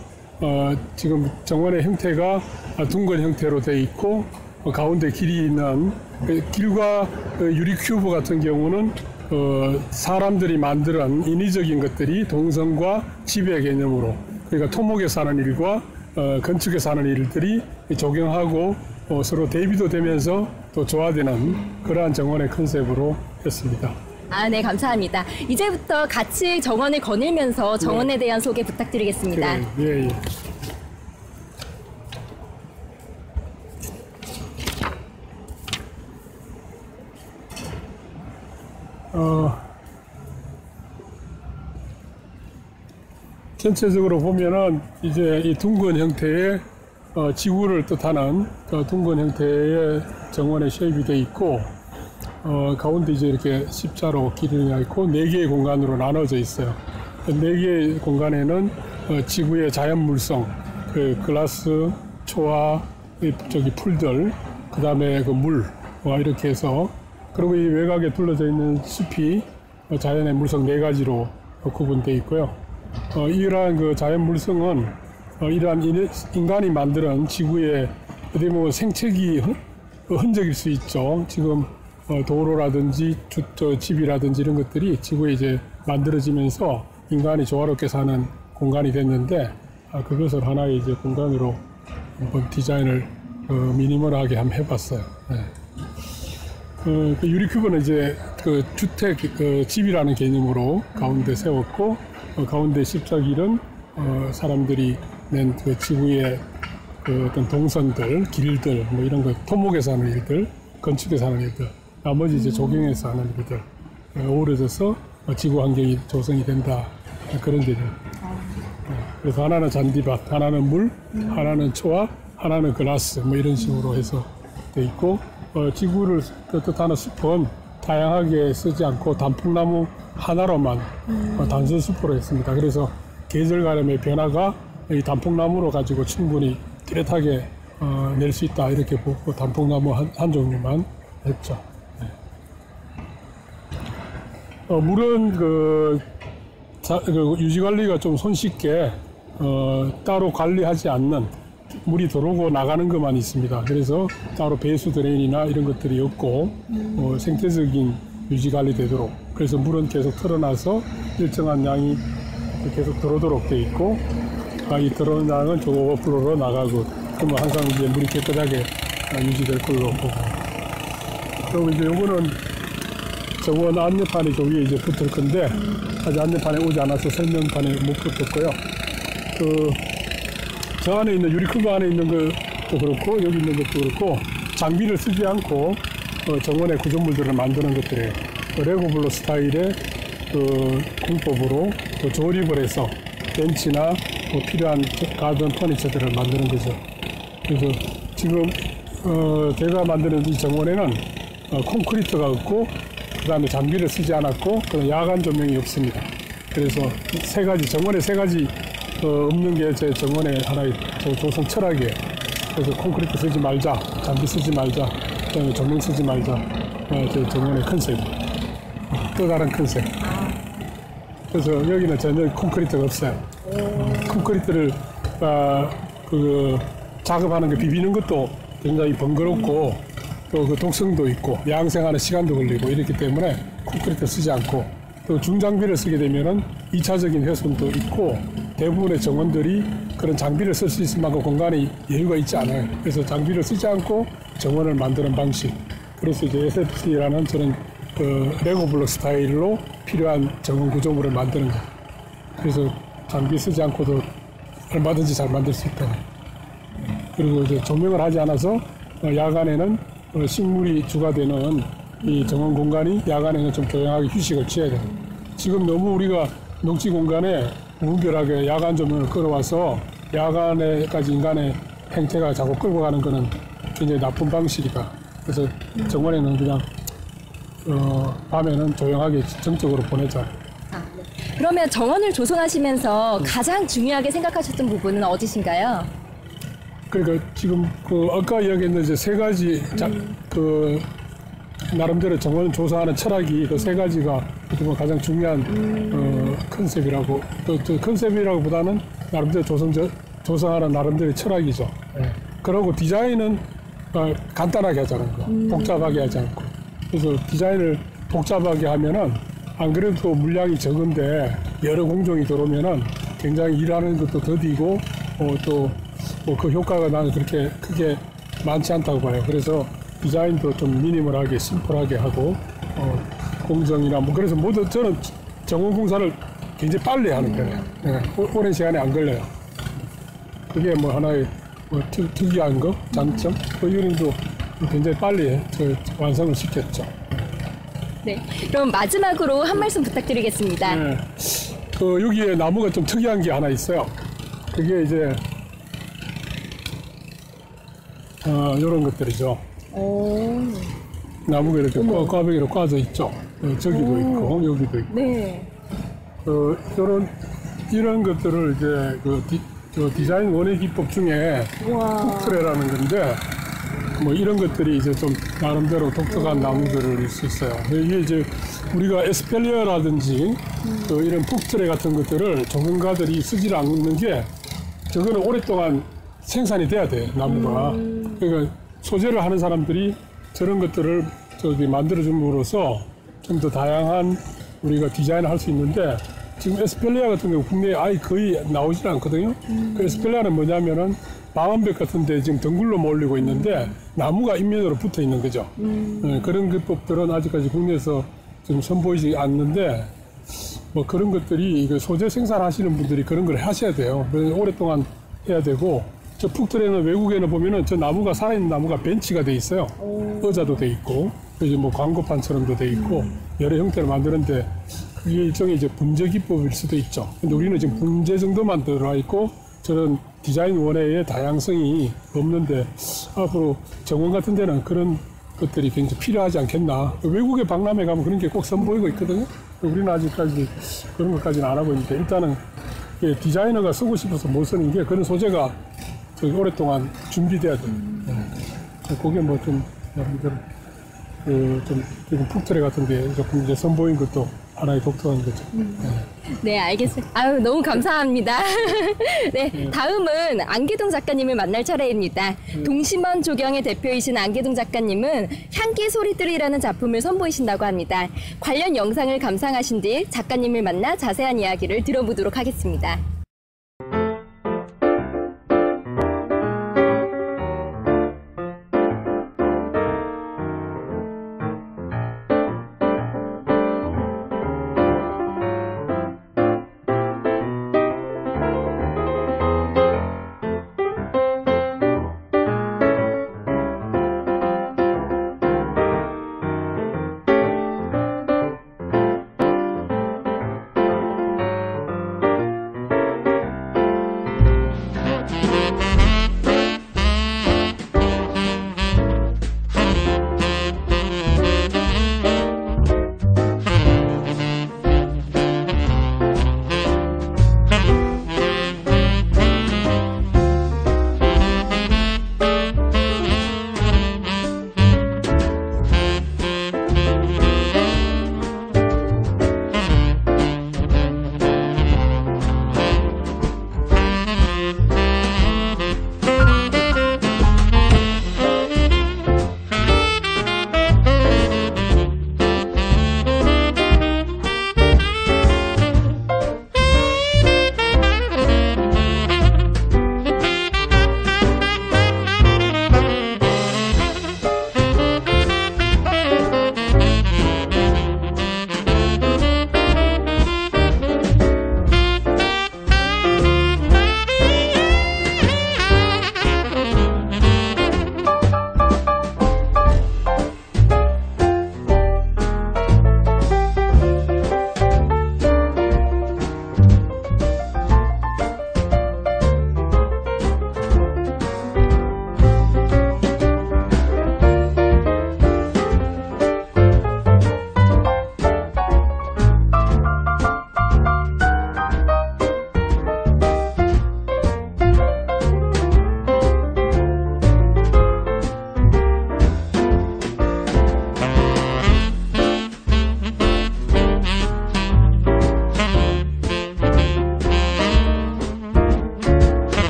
Speaker 8: 지금 정원의 형태가 둥근 형태로 되어 있고 가운데 길이 있는 길과 유리 큐브 같은 경우는 사람들이 만드는 인위적인 것들이 동성과 지배 개념으로 그러니까 토목에 사는 일과 건축에 사는 일들이 적용하고 서로 대비도 되면서 또 조화되는 그러한 정원의 컨셉으로 했습니다.
Speaker 1: 네, 감사합니다. 이제부터 같이 정원을 거닐면서 정원에 대한 소개 부탁드리겠습니다.
Speaker 8: 예. 전체적으로 보면은 이제 이 둥근 형태의 지구를 뜻하는 둥근 형태의 정원의 쉐입이 되어 있고 가운데 이제 이렇게 십자로 길이 나 있고 4개의 공간으로 나눠져 있어요. 4개의 공간에는 지구의 자연 물성, 그 글라스, 초와 저기 풀들, 그 다음에 그 물, 이렇게 해서 그리고 이 외곽에 둘러져 있는 숲이 자연의 물성 4가지로 구분되어 있고요. 이러한 그 자연 물성은 이러한 인간이 만드는 지구의 어떻게 보면 생태계 흔적일 수 있죠. 지금 도로라든지 집이라든지 이런 것들이 지구에 이제 만들어지면서 인간이 조화롭게 사는 공간이 됐는데 그것을 하나의 이제 공간으로 한번 디자인을 미니멀하게 한번 해봤어요. 네. 그 유리큐브는 이제 그 주택 집이라는 개념으로 가운데 세웠고 가운데 십자길은 사람들이 낸 그 지구의 그 어떤 동선들, 길들 뭐 이런 거 토목에서 하는 일들, 건축에서 하는 일들. 나머지 이제 조경에서 하는 일들 어우러져서 지구 환경이 조성이 된다 그런 개념. 그래서 하나는 잔디밭, 하나는 물, 하나는 초와, 하나는 글라스 뭐 이런 식으로 해서 돼 있고 지구를 뜻하는 숲은 다양하게 쓰지 않고 단풍나무 하나로만 단순 숲으로 했습니다. 그래서 계절 간의 변화가 이 단풍나무로 가지고 충분히 뚜렷하게 낼 수 있다 이렇게 보고 단풍나무 한 종류만 했죠. 물은 그 유지 관리가 좀 손쉽게 따로 관리하지 않는 물이 들어오고 나가는 것만 있습니다. 그래서 따로 배수 드레인이나 이런 것들이 없고 생태적인 유지 관리 되도록 그래서 물은 계속 틀어놔서 일정한 양이 계속 들어오도록 돼 있고 이 들어오는 양은 저 오버플로로 나가고 그러면 항상 이제 물이 깨끗하게 유지될 걸로 보고 그리고 이제 요거는 정원 안내판이 저 위에 이제 붙을 건데 아직 안내판에 오지 않아서 설명판에 못 붙었고요. 저 안에 있는 유리큐브 안에 있는 것도 그렇고 여기 있는 것도 그렇고 장비를 쓰지 않고 정원의 구조물들을 만드는 것들이에요. 레고블록 스타일의 공법으로 조립을 해서 벤치나 필요한 가든 퍼니처들을 만드는 거죠. 그래서 지금 제가 만드는 이 정원에는 콘크리트가 없고 그 다음에 장비를 쓰지 않았고 그런 야간 조명이 없습니다. 그래서 정원에 세 가지 없는 게 제 정원의 하나의 조성 철학이에요. 그래서 콘크리트 쓰지 말자, 장비 쓰지 말자, 그다음에 조명 쓰지 말자, 제 정원의 컨셉. 또 다른 컨셉. 그래서 여기는 전혀 콘크리트가 없어요. 콘크리트를 작업하는 게 비비는 것도 굉장히 번거롭고 또 그 독성도 있고 양생하는 시간도 걸리고 이렇기 때문에 콘크리트 쓰지 않고 또 중장비를 쓰게 되면은 2차적인 훼손도 있고 대부분의 정원들이 그런 장비를 쓸 수 있을 만큼 공간이 여유가 있지 않아요. 그래서 장비를 쓰지 않고 정원을 만드는 방식. 그래서 이제 SFC라는 저런 레고 블록 스타일로 필요한 정원 구조물을 만드는 거예요. 그래서 장비 쓰지 않고도 얼마든지 잘 만들 수 있다. 그리고 이제 조명을 하지 않아서 야간에는 식물이 주가 되는 이 정원 공간이 야간에는 좀 조용하게 휴식을 취해야 돼요. 지금 너무 우리가 녹지 공간에 무분별하게 야간 조명을 끌어와서 야간에까지 인간의 행태가 자꾸 끌고 가는 거는 굉장히 나쁜 방식이다. 그래서 정원에는 그냥 밤에는 조용하게 정적으로 보내자.
Speaker 1: 그러면 정원을 조성하시면서 가장 중요하게 생각하셨던 부분은 어디신가요?
Speaker 8: 그러니까 지금 아까 이야기했던 이제 세 가지 나름대로 정원을 조성하는 철학이 그 세 가지가 어떻게 보면 가장 중요한 컨셉이라고 컨셉이라고보다는 나름대로 조성하는 나름대로의 철학이죠. 예. 그러고 디자인은 간단하게 하자는 거, 복잡하게 하지 않고. 그래서 디자인을 복잡하게 하면은 안 그래도 물량이 적은데 여러 공종이 들어오면은 굉장히 일하는 것도 더디고 또 뭐 그 효과가 나는 그렇게 크게 많지 않다고 봐요. 그래서 디자인도 좀 미니멀하게 심플하게 하고 공정이나 뭐 그래서 모두 저는 정원 공사를 굉장히 빨리 하는 편이에요. 네, 오랜 시간이 안 걸려요. 그게 뭐 하나의 뭐 특이한 거, 장점. 유림도 굉장히 빨리 완성을 시켰죠.
Speaker 1: 네. 그럼 마지막으로 한 말씀 부탁드리겠습니다.
Speaker 8: 네. 여기에 나무가 좀 특이한 게 하나 있어요. 그게 이제 이런 것들이죠. 나무가 이렇게 꽈배기로 꽈져 있죠. 저기도 있고 여기도 있고.
Speaker 1: 네.
Speaker 8: 이런 것들을 이제 디자인 원의 기법 중에 푹트레라는 건데 뭐 이런 것들이 이제 좀 나름대로 독특한 나무들일 수 있어요. 이게 이제 우리가 에스펠리어라든지 이런 푹트레 같은 것들을 전문가들이 쓰지 않는 게 저거는 오랫동안 생산이 돼야 돼 나무가. 그러니까 소재를 하는 사람들이 저런 것들을 만들어줌으로써 좀 더 다양한 우리가 디자인을 할 수 있는데 지금 에스펠리아 같은 경우 국내에 아예 거의 나오질 않거든요. 그 에스펠리아는 뭐냐면은 방음벽 같은데 지금 덩굴로 몰리고 있는데 나무가 인면으로 붙어 있는 거죠. 그런 기법들은 아직까지 국내에서 좀 선보이지 않는데 뭐 그런 것들이 소재 생산하시는 분들이 그런 걸 하셔야 돼요. 오랫동안 해야 되고 저 푹트레는 외국에는 보면은 저 나무가 살아있는 나무가 벤치가 돼 있어요. 의자도 돼 있고 이제 뭐 광고판처럼도 돼 있고 여러 형태를 만드는데 그게 일종의 이제 분재 기법일 수도 있죠. 근데 우리는 지금 분재 정도만 들어와 있고 저런 디자인 원의 다양성이 없는데 앞으로 정원 같은 데는 그런 것들이 굉장히 필요하지 않겠나. 외국의 박람회 가면 그런 게 꼭 선보이고 있거든요. 우리는 아직까지 그런 것까지는 안 하고 있는데 일단은 디자이너가 쓰고 싶어서 못 쓰는 게 그런 소재가 오랫동안 준비돼야 돼요. 그게 뭐 좀 여러분들 좀 푹트레 같은데 조금 이제 선보인 것도 하나의 독특한 거죠.
Speaker 1: 네, 알겠습니다. 아유, 너무 감사합니다. 네, 다음은 안계동 작가님을 만날 차례입니다. 동심원 조경의 대표이신 안계동 작가님은 향기 소리들이라는 작품을 선보이신다고 합니다. 관련 영상을 감상하신 뒤 작가님을 만나 자세한 이야기를 들어보도록 하겠습니다.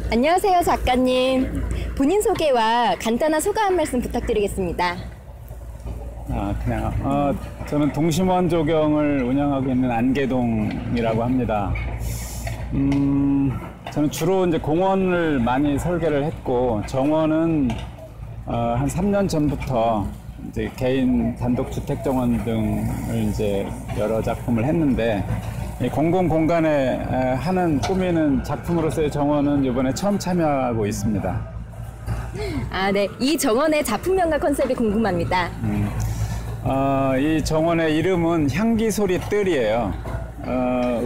Speaker 1: 안녕하세요, 작가님. 본인 소개와 간단한 소감 한 말씀 부탁드리겠습니다.
Speaker 9: 저는 동심원 조경을 운영하고 있는 안계동이라고 합니다. 저는 주로 이제 공원을 많이 설계를 했고, 정원은 한 3년 전부터 이제 개인 단독 주택 정원 등을 이제 여러 작품을 했는데, 이 공공 공간에 하는 꾸미는 작품으로서의 정원은 이번에 처음 참여하고 있습니다.
Speaker 1: 네. 이 정원의 작품명과 컨셉이 궁금합니다.
Speaker 9: 이 정원의 이름은 향기소리 뜰이에요.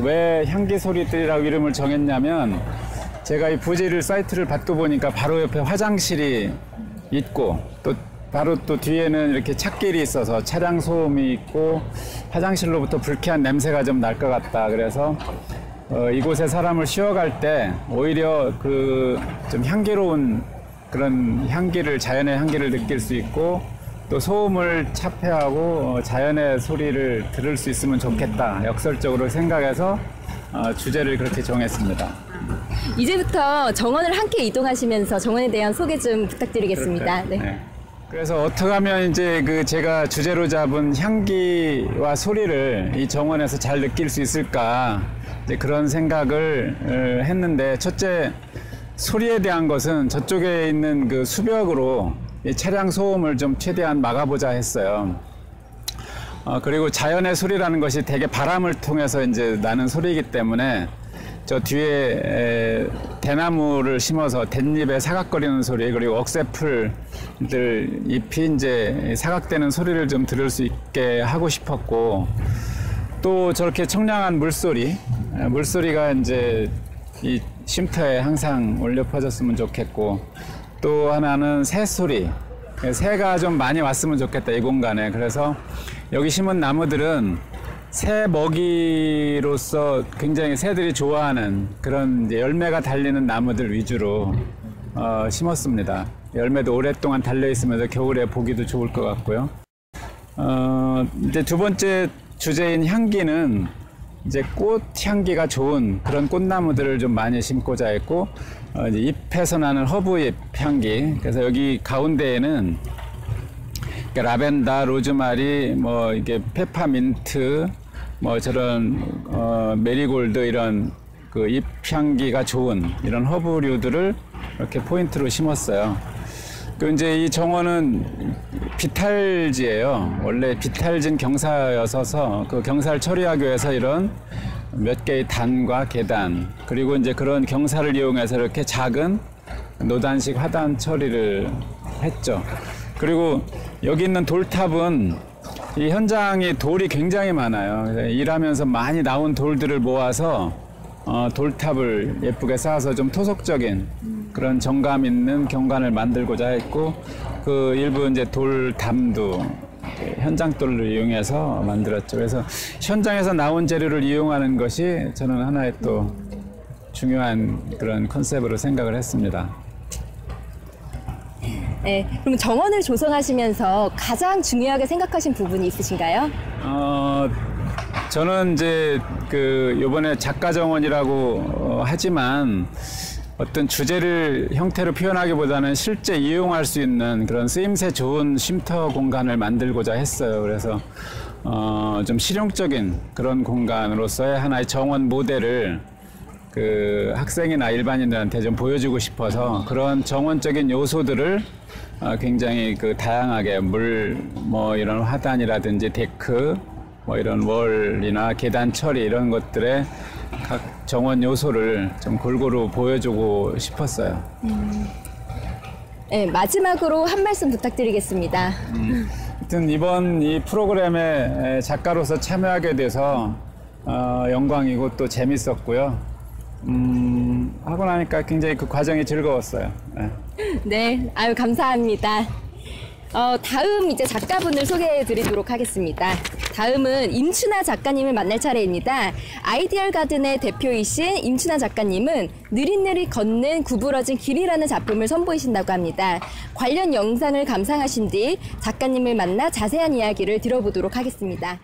Speaker 9: 왜 향기소리 뜰이라고 이름을 정했냐면, 제가 이 부지를 사이트를 받고 보니까 바로 옆에 화장실이 있고, 또 바로 또 뒤에는 이렇게 찻길이 있어서 차량 소음이 있고 화장실로부터 불쾌한 냄새가 좀 날 것 같다. 그래서 이곳에 사람을 쉬어갈 때 오히려 그 좀 향기로운 그런 향기를, 자연의 향기를 느낄 수 있고, 또 소음을 차폐하고 자연의 소리를 들을 수 있으면 좋겠다, 역설적으로 생각해서 주제를 그렇게 정했습니다.
Speaker 1: 이제부터 정원을 함께 이동하시면서 정원에 대한 소개 좀 부탁드리겠습니다. 네.
Speaker 9: 그래서 어떻게 하면 이제 제가 주제로 잡은 향기와 소리를 이 정원에서 잘 느낄 수 있을까, 이제 그런 생각을 했는데, 첫째, 소리에 대한 것은 저쪽에 있는 그 수벽으로 이 차량 소음을 좀 최대한 막아보자 했어요. 그리고 자연의 소리라는 것이 대개 바람을 통해서 이제 나는 소리이기 때문에, 저 뒤에 대나무를 심어서 댄잎에 사각거리는 소리, 그리고 억새풀들 잎이 이제 사각대는 소리를 좀 들을 수 있게 하고 싶었고, 또 저렇게 청량한 물소리가 이제 이 쉼터에 항상 울려 퍼졌으면 좋겠고, 또 하나는 새소리, 새가 좀 많이 왔으면 좋겠다, 이 공간에. 그래서 여기 심은 나무들은 새 먹이로서 굉장히 새들이 좋아하는 그런 이제 열매가 달리는 나무들 위주로 심었습니다. 열매도 오랫동안 달려 있으면서 겨울에 보기도 좋을 것 같고요. 이제 두 번째 주제인 향기는 이제 꽃 향기가 좋은 그런 꽃나무들을 좀 많이 심고자 했고, 이제 잎에서 나는 허브잎 향기. 그래서 여기 가운데에는 라벤더, 로즈마리, 뭐 이게 페퍼민트, 뭐 저런 메리골드, 이런 그 잎 향기가 좋은 이런 허브류들을 이렇게 포인트로 심었어요. 그 이제 이 정원은 비탈지예요. 원래 비탈진 경사여서서 그 경사를 처리하기 위해서 이런 몇 개의 단과 계단, 그리고 이제 그런 경사를 이용해서 이렇게 작은 노단식 하단 처리를 했죠. 그리고 여기 있는 돌탑은 이 현장에 돌이 굉장히 많아요. 일하면서 많이 나온 돌들을 모아서 돌탑을 예쁘게 쌓아서 좀 토속적인 그런 정감 있는 경관을 만들고자 했고, 그 일부 이제 돌담도 현장 돌을 이용해서 만들었죠. 그래서 현장에서 나온 재료를 이용하는 것이 저는 하나의 또 중요한 그런 컨셉으로 생각을 했습니다.
Speaker 1: 네, 그럼 정원을 조성하시면서 가장 중요하게 생각하신 부분이 있으신가요?
Speaker 9: 저는 이제 요번에 작가 정원이라고 하지만 어떤 주제를 형태로 표현하기보다는 실제 이용할 수 있는 그런 쓰임새 좋은 쉼터 공간을 만들고자 했어요. 그래서 좀 실용적인 그런 공간으로서의 하나의 정원 모델을 학생이나 일반인들한테 좀 보여주고 싶어서 그런 정원적인 요소들을 굉장히 다양하게 뭐 이런 화단이라든지 데크, 뭐 이런 월이나 계단 처리 이런 것들의 각 정원 요소를 좀 골고루 보여주고 싶었어요.
Speaker 1: 네, 마지막으로 한 말씀 부탁드리겠습니다.
Speaker 9: 하여튼 이번 이 프로그램에 작가로서 참여하게 돼서 영광이고 또 재밌었고요. 하고 나니까 굉장히 그 과정이 즐거웠어요. 네.
Speaker 1: 네, 아유 감사합니다. 다음 이제 작가분을 소개해 드리도록 하겠습니다. 다음은 임춘하 작가님을 만날 차례입니다. 아이디얼 가든의 대표이신 임춘하 작가님은 느릿느릿 걷는 구부러진 길이라는 작품을 선보이신다고 합니다. 관련 영상을 감상하신 뒤 작가님을 만나 자세한 이야기를 들어보도록 하겠습니다.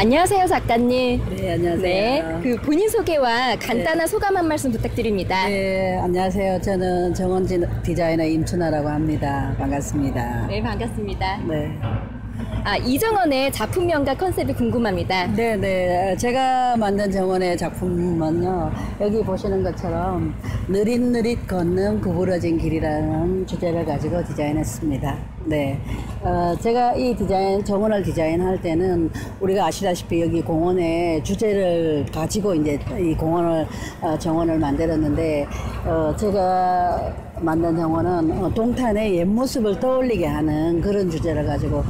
Speaker 1: 안녕하세요, 작가님.
Speaker 10: 네, 안녕하세요.
Speaker 1: 네, 그 본인 소개와 간단한 소감 한 말씀 부탁드립니다.
Speaker 10: 네, 안녕하세요. 저는 정원진 디자이너 임춘아라고 합니다. 반갑습니다.
Speaker 1: 네, 반갑습니다.
Speaker 10: 네.
Speaker 1: 이정원의 작품명과 컨셉이 궁금합니다.
Speaker 10: 네네. 제가 만든 정원의 작품은요, 여기 보시는 것처럼 느릿느릿 걷는 구부러진 길이라는 주제를 가지고 디자인했습니다. 네. 제가 이 정원을 디자인할 때는 우리가 아시다시피 여기 공원의 주제를 가지고 이제 이 정원을 만들었는데, 제가 만든 정원은 동탄의 옛 모습을 떠올리게 하는 그런 주제를 가지고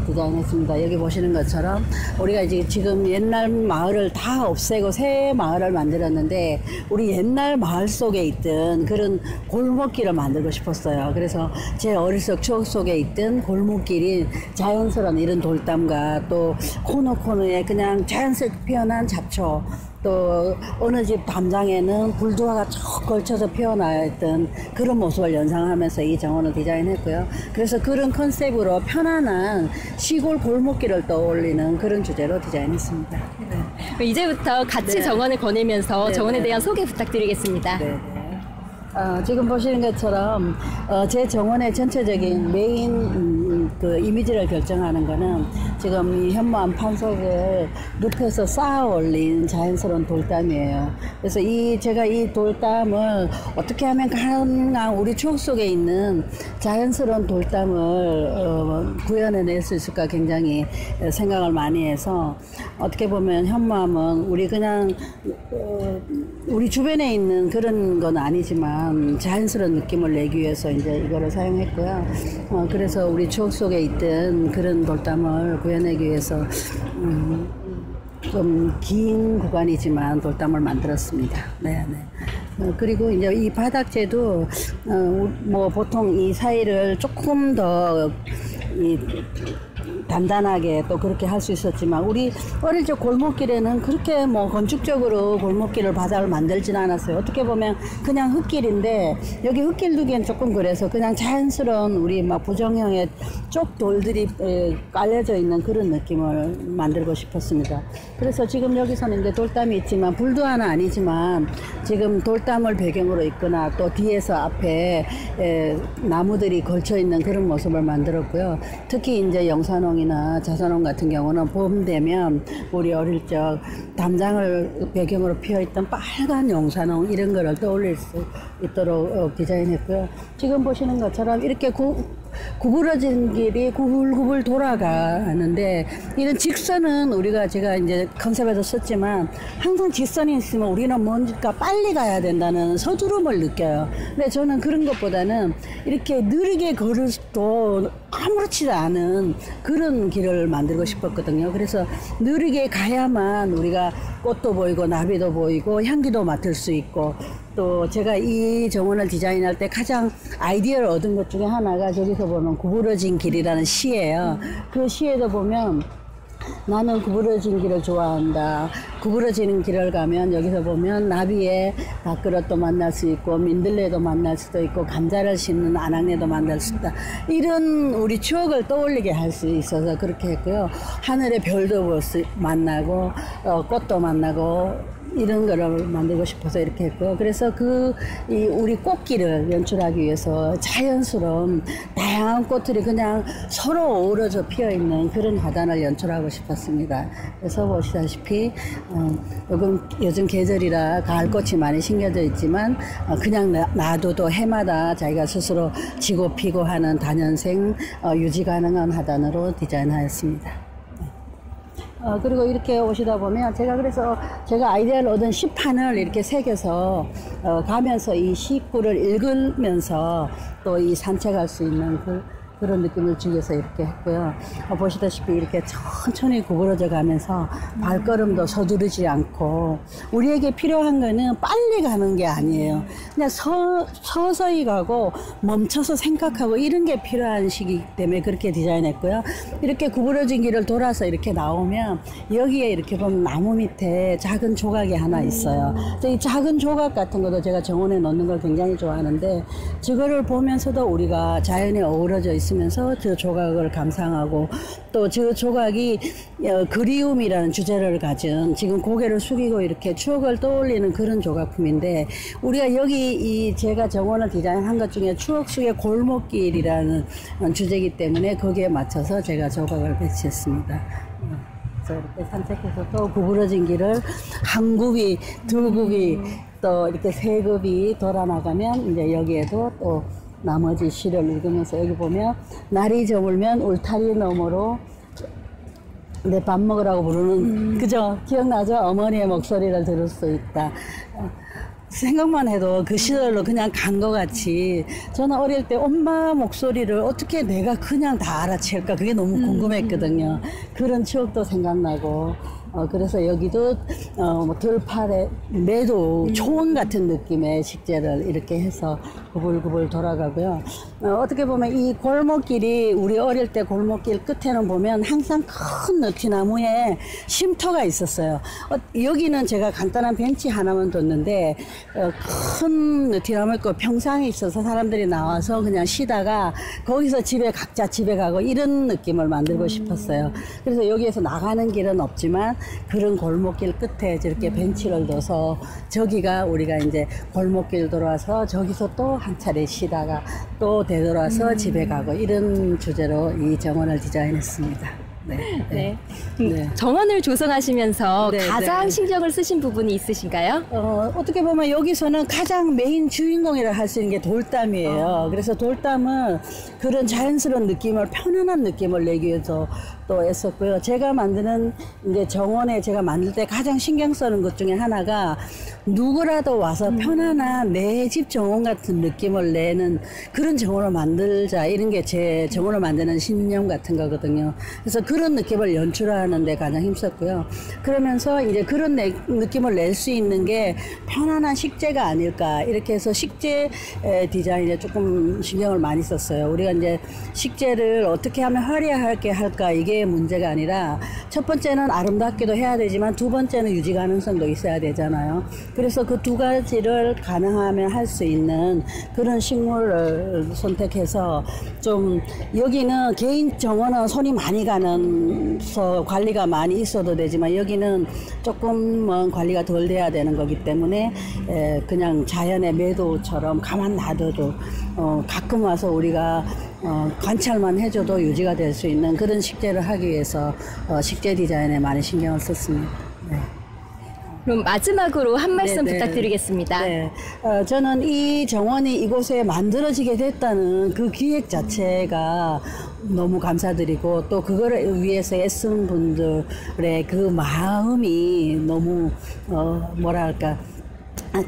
Speaker 10: 디자인했습니다. 여기 보시는 것처럼 우리가 이제 지금 옛날 마을을 다 없애고 새 마을을 만들었는데, 우리 옛날 마을 속에 있던 그런 골목길을 만들고 싶었어요. 그래서 제 어릴 적 추억 속에 있던 골목길이 자연스러운 이런 돌담과 또 코너에 그냥 자연스럽게 피어난 잡초, 또 어느 집 담장에는 불두화가 쭉 걸쳐서 피어나 있던 그런 모습을 연상하면서 이 정원을 디자인했고요. 그래서 그런 컨셉으로 편안한 시골 골목길을 떠올리는 그런 주제로 디자인했습니다. 네.
Speaker 1: 이제부터 같이
Speaker 10: 네.
Speaker 1: 정원을 거닐면서
Speaker 10: 네,
Speaker 1: 정원에
Speaker 10: 네.
Speaker 1: 대한 소개 부탁드리겠습니다.
Speaker 10: 네. 지금 보시는 것처럼 제 정원의 전체적인 메인 그 이미지를 결정하는 거는 지금 이 현무암 판석을 늪에서 쌓아 올린 자연스러운 돌담이에요. 그래서 제가 이 돌담을 어떻게 하면 가능한 우리 추억 속에 있는 자연스러운 돌담을 구현해낼 수 있을까 굉장히 생각을 많이 해서, 어떻게 보면 현무암은 우리 그냥 우리 주변에 있는 그런 건 아니지만 자연스러운 느낌을 내기 위해서 이제 이거를 사용했고요. 그래서 우리 추억 속에 있던 그런 돌담을 구현하기 위해서 좀 긴 구간이지만 돌담을 만들었습니다. 네. 그리고 이제 이 바닥재도 뭐 보통 이 사이를 조금 더 단단하게 또 그렇게 할 수 있었지만, 우리 어릴 적 골목길에는 그렇게 뭐 건축적으로 골목길을 바닥을 만들진 않았어요. 어떻게 보면 그냥 흙길인데, 여기 흙길 두기엔 조금 그래서 그냥 자연스러운 우리 막 부정형의 쪽 돌들이 깔려져 있는 그런 느낌을 만들고 싶었습니다. 그래서 지금 여기서는 이제 돌담이 있지만, 불두화는 아니지만 지금 돌담을 배경으로 있거나 또 뒤에서 앞에 나무들이 걸쳐 있는 그런 모습을 만들었고요. 특히 이제 영산홍이나 자선홍 같은 경우는 봄 되면 우리 어릴 적 담장을 배경으로 피어있던 빨간 영산홍 이런 거를 떠올릴 수 있도록 디자인했고요. 지금 보시는 것처럼 이렇게 구부러진 길이 구불구불 돌아가는데, 이런 직선은 제가 이제 컨셉에서 썼지만, 항상 직선이 있으면 우리는 뭔가 빨리 가야 된다는 서두름을 느껴요. 근데 저는 그런 것보다는 이렇게 느리게 걸어도 아무렇지도 않은 그런 길을 만들고 싶었거든요. 그래서 느리게 가야만 우리가 꽃도 보이고 나비도 보이고 향기도 맡을 수 있고, 또 제가 이 정원을 디자인할 때 가장 아이디어를 얻은 것 중에 하나가 저기서 보면 구부러진 길이라는 시예요. 그 시에도 보면 나는 구부러진 길을 좋아한다. 구부러지는 길을 가면 여기서 보면 나비의 밥그릇도 만날 수 있고, 민들레도 만날 수도 있고, 감자를 심는 아낙네도 만날 수 있다. 이런 우리 추억을 떠올리게 할 수 있어서 그렇게 했고요. 하늘의 별도 만나고 꽃도 만나고 이런 거를 만들고 싶어서 이렇게 했고요. 그래서 우리 꽃길을 연출하기 위해서 자연스러운 다양한 꽃들이 그냥 서로 어우러져 피어 있는 그런 화단을 연출하고 싶었습니다. 그래서 보시다시피 요즘 계절이라 가을꽃이 많이 심겨져 있지만, 그냥 놔둬도 해마다 자기가 스스로 지고 피고 하는 다년생 유지 가능한 화단으로 디자인하였습니다. 그리고 이렇게 오시다 보면 제가 아이디어를 얻은 시판을 이렇게 새겨서 가면서 이 시구를 읽으면서 또 이 산책할 수 있는 그런 느낌을 주기 위해서 이렇게 했고요. 보시다시피 이렇게 천천히 구부러져 가면서 발걸음도 서두르지 않고, 우리에게 필요한 거는 빨리 가는 게 아니에요. 그냥 서서히 가고 멈춰서 생각하고 이런 게 필요한 시기 때문에 그렇게 디자인했고요. 이렇게 구부러진 길을 돌아서 이렇게 나오면 여기에 이렇게 보면 나무 밑에 작은 조각이 하나 있어요. 이 작은 조각 같은 것도 제가 정원에 넣는 걸 굉장히 좋아하는데, 저거를 보면서도 우리가 자연에 어우러져 있어 있으면서 저 조각을 감상하고 또 저 조각이 그리움이라는 주제를 가진 지금 고개를 숙이고 이렇게 추억을 떠올리는 그런 조각품인데 우리가 여기 제가 정원을 디자인한 것 중에 추억 속의 골목길이라는 주제이기 때문에 거기에 맞춰서 제가 조각을 배치했습니다. 그래서 이렇게 산책해서 또 구부러진 길을 한 굽이, 두 굽이 또 이렇게 세 굽이 돌아 나가면 이제 여기에도 또 나머지 시를 읽으면서 여기 보면 날이 저물면 울타리 너머로 내 밥 먹으라고 부르는 그죠? 기억나죠? 어머니의 목소리를 들을 수 있다. 생각만 해도 그 시절로 그냥 간 것 같이 저는 어릴 때 엄마 목소리를 어떻게 내가 그냥 다 알아챌까 그게 너무 궁금했거든요. 그런 추억도 생각나고 그래서 여기도 뭐 들판에 매도 초원 같은 느낌의 식재를 이렇게 해서 구불구불 돌아가고요. 어떻게 보면 이 골목길이 우리 어릴 때 골목길 끝에는 보면 항상 큰 느티나무에 쉼터가 있었어요. 여기는 제가 간단한 벤치 하나만 뒀는데 큰 느티나무 있고 평상이 있어서 사람들이 나와서 그냥 쉬다가 거기서 각자 집에 가고 이런 느낌을 만들고 싶었어요. 그래서 여기에서 나가는 길은 없지만 그런 골목길 끝에 저렇게 벤치를 둬서 저기가 우리가 이제 골목길 돌아서 저기서 또 한 차례 쉬다가 또 되돌아서 집에 가고 이런 주제로 이 정원을 디자인했습니다. 네.
Speaker 1: 정원을 조성하시면서
Speaker 10: 네,
Speaker 1: 가장
Speaker 10: 네.
Speaker 1: 신경을 쓰신 부분이 있으신가요?
Speaker 10: 어떻게 보면 여기서는 가장 메인 주인공이라 할 수 있는 게 돌담이에요. 그래서 돌담은 그런 자연스러운 느낌을, 편안한 느낌을 내기 위해서 또 애썼고요. 제가 만드는 이제 정원에 제가 만들 때 가장 신경 쓰는 것 중에 하나가 누구라도 와서 편안한 내 집 정원 같은 느낌을 내는 그런 정원을 만들자, 이런 게 제 정원을 만드는 신념 같은 거거든요. 그래서 그런 느낌을 연출하는 데 가장 힘썼고요. 그러면서 이제 그런 느낌을 낼 수 있는 게 편안한 식재가 아닐까, 이렇게 해서 식재 디자인에 조금 신경을 많이 썼어요. 우리가 이제 식재를 어떻게 하면 화려하게 할까, 이게 문제가 아니라 첫 번째는 아름답게도 해야 되지만 두 번째는 유지 가능성도 있어야 되잖아요. 그래서 그 두 가지를 가능하면 할 수 있는 그런 식물을 선택해서 좀, 여기는 개인 정원은 손이 많이 가는서 관리가 많이 있어도 되지만 여기는 조금은 관리가 덜 돼야 되는 거기 때문에 그냥 자연의 매도처럼 가만 놔둬도 가끔 와서 우리가 관찰만 해줘도 유지가 될 수 있는 그런 식재를 하기 위해서 식재 디자인에 많이 신경을 썼습니다. 네.
Speaker 1: 그럼 마지막으로 한 말씀
Speaker 10: 네네.
Speaker 1: 부탁드리겠습니다.
Speaker 10: 네. 저는 이 정원이 이곳에 만들어지게 됐다는 그 기획 자체가 너무 감사드리고, 또 그거를 위해서 애쓴 분들의 그 마음이 너무 뭐랄까,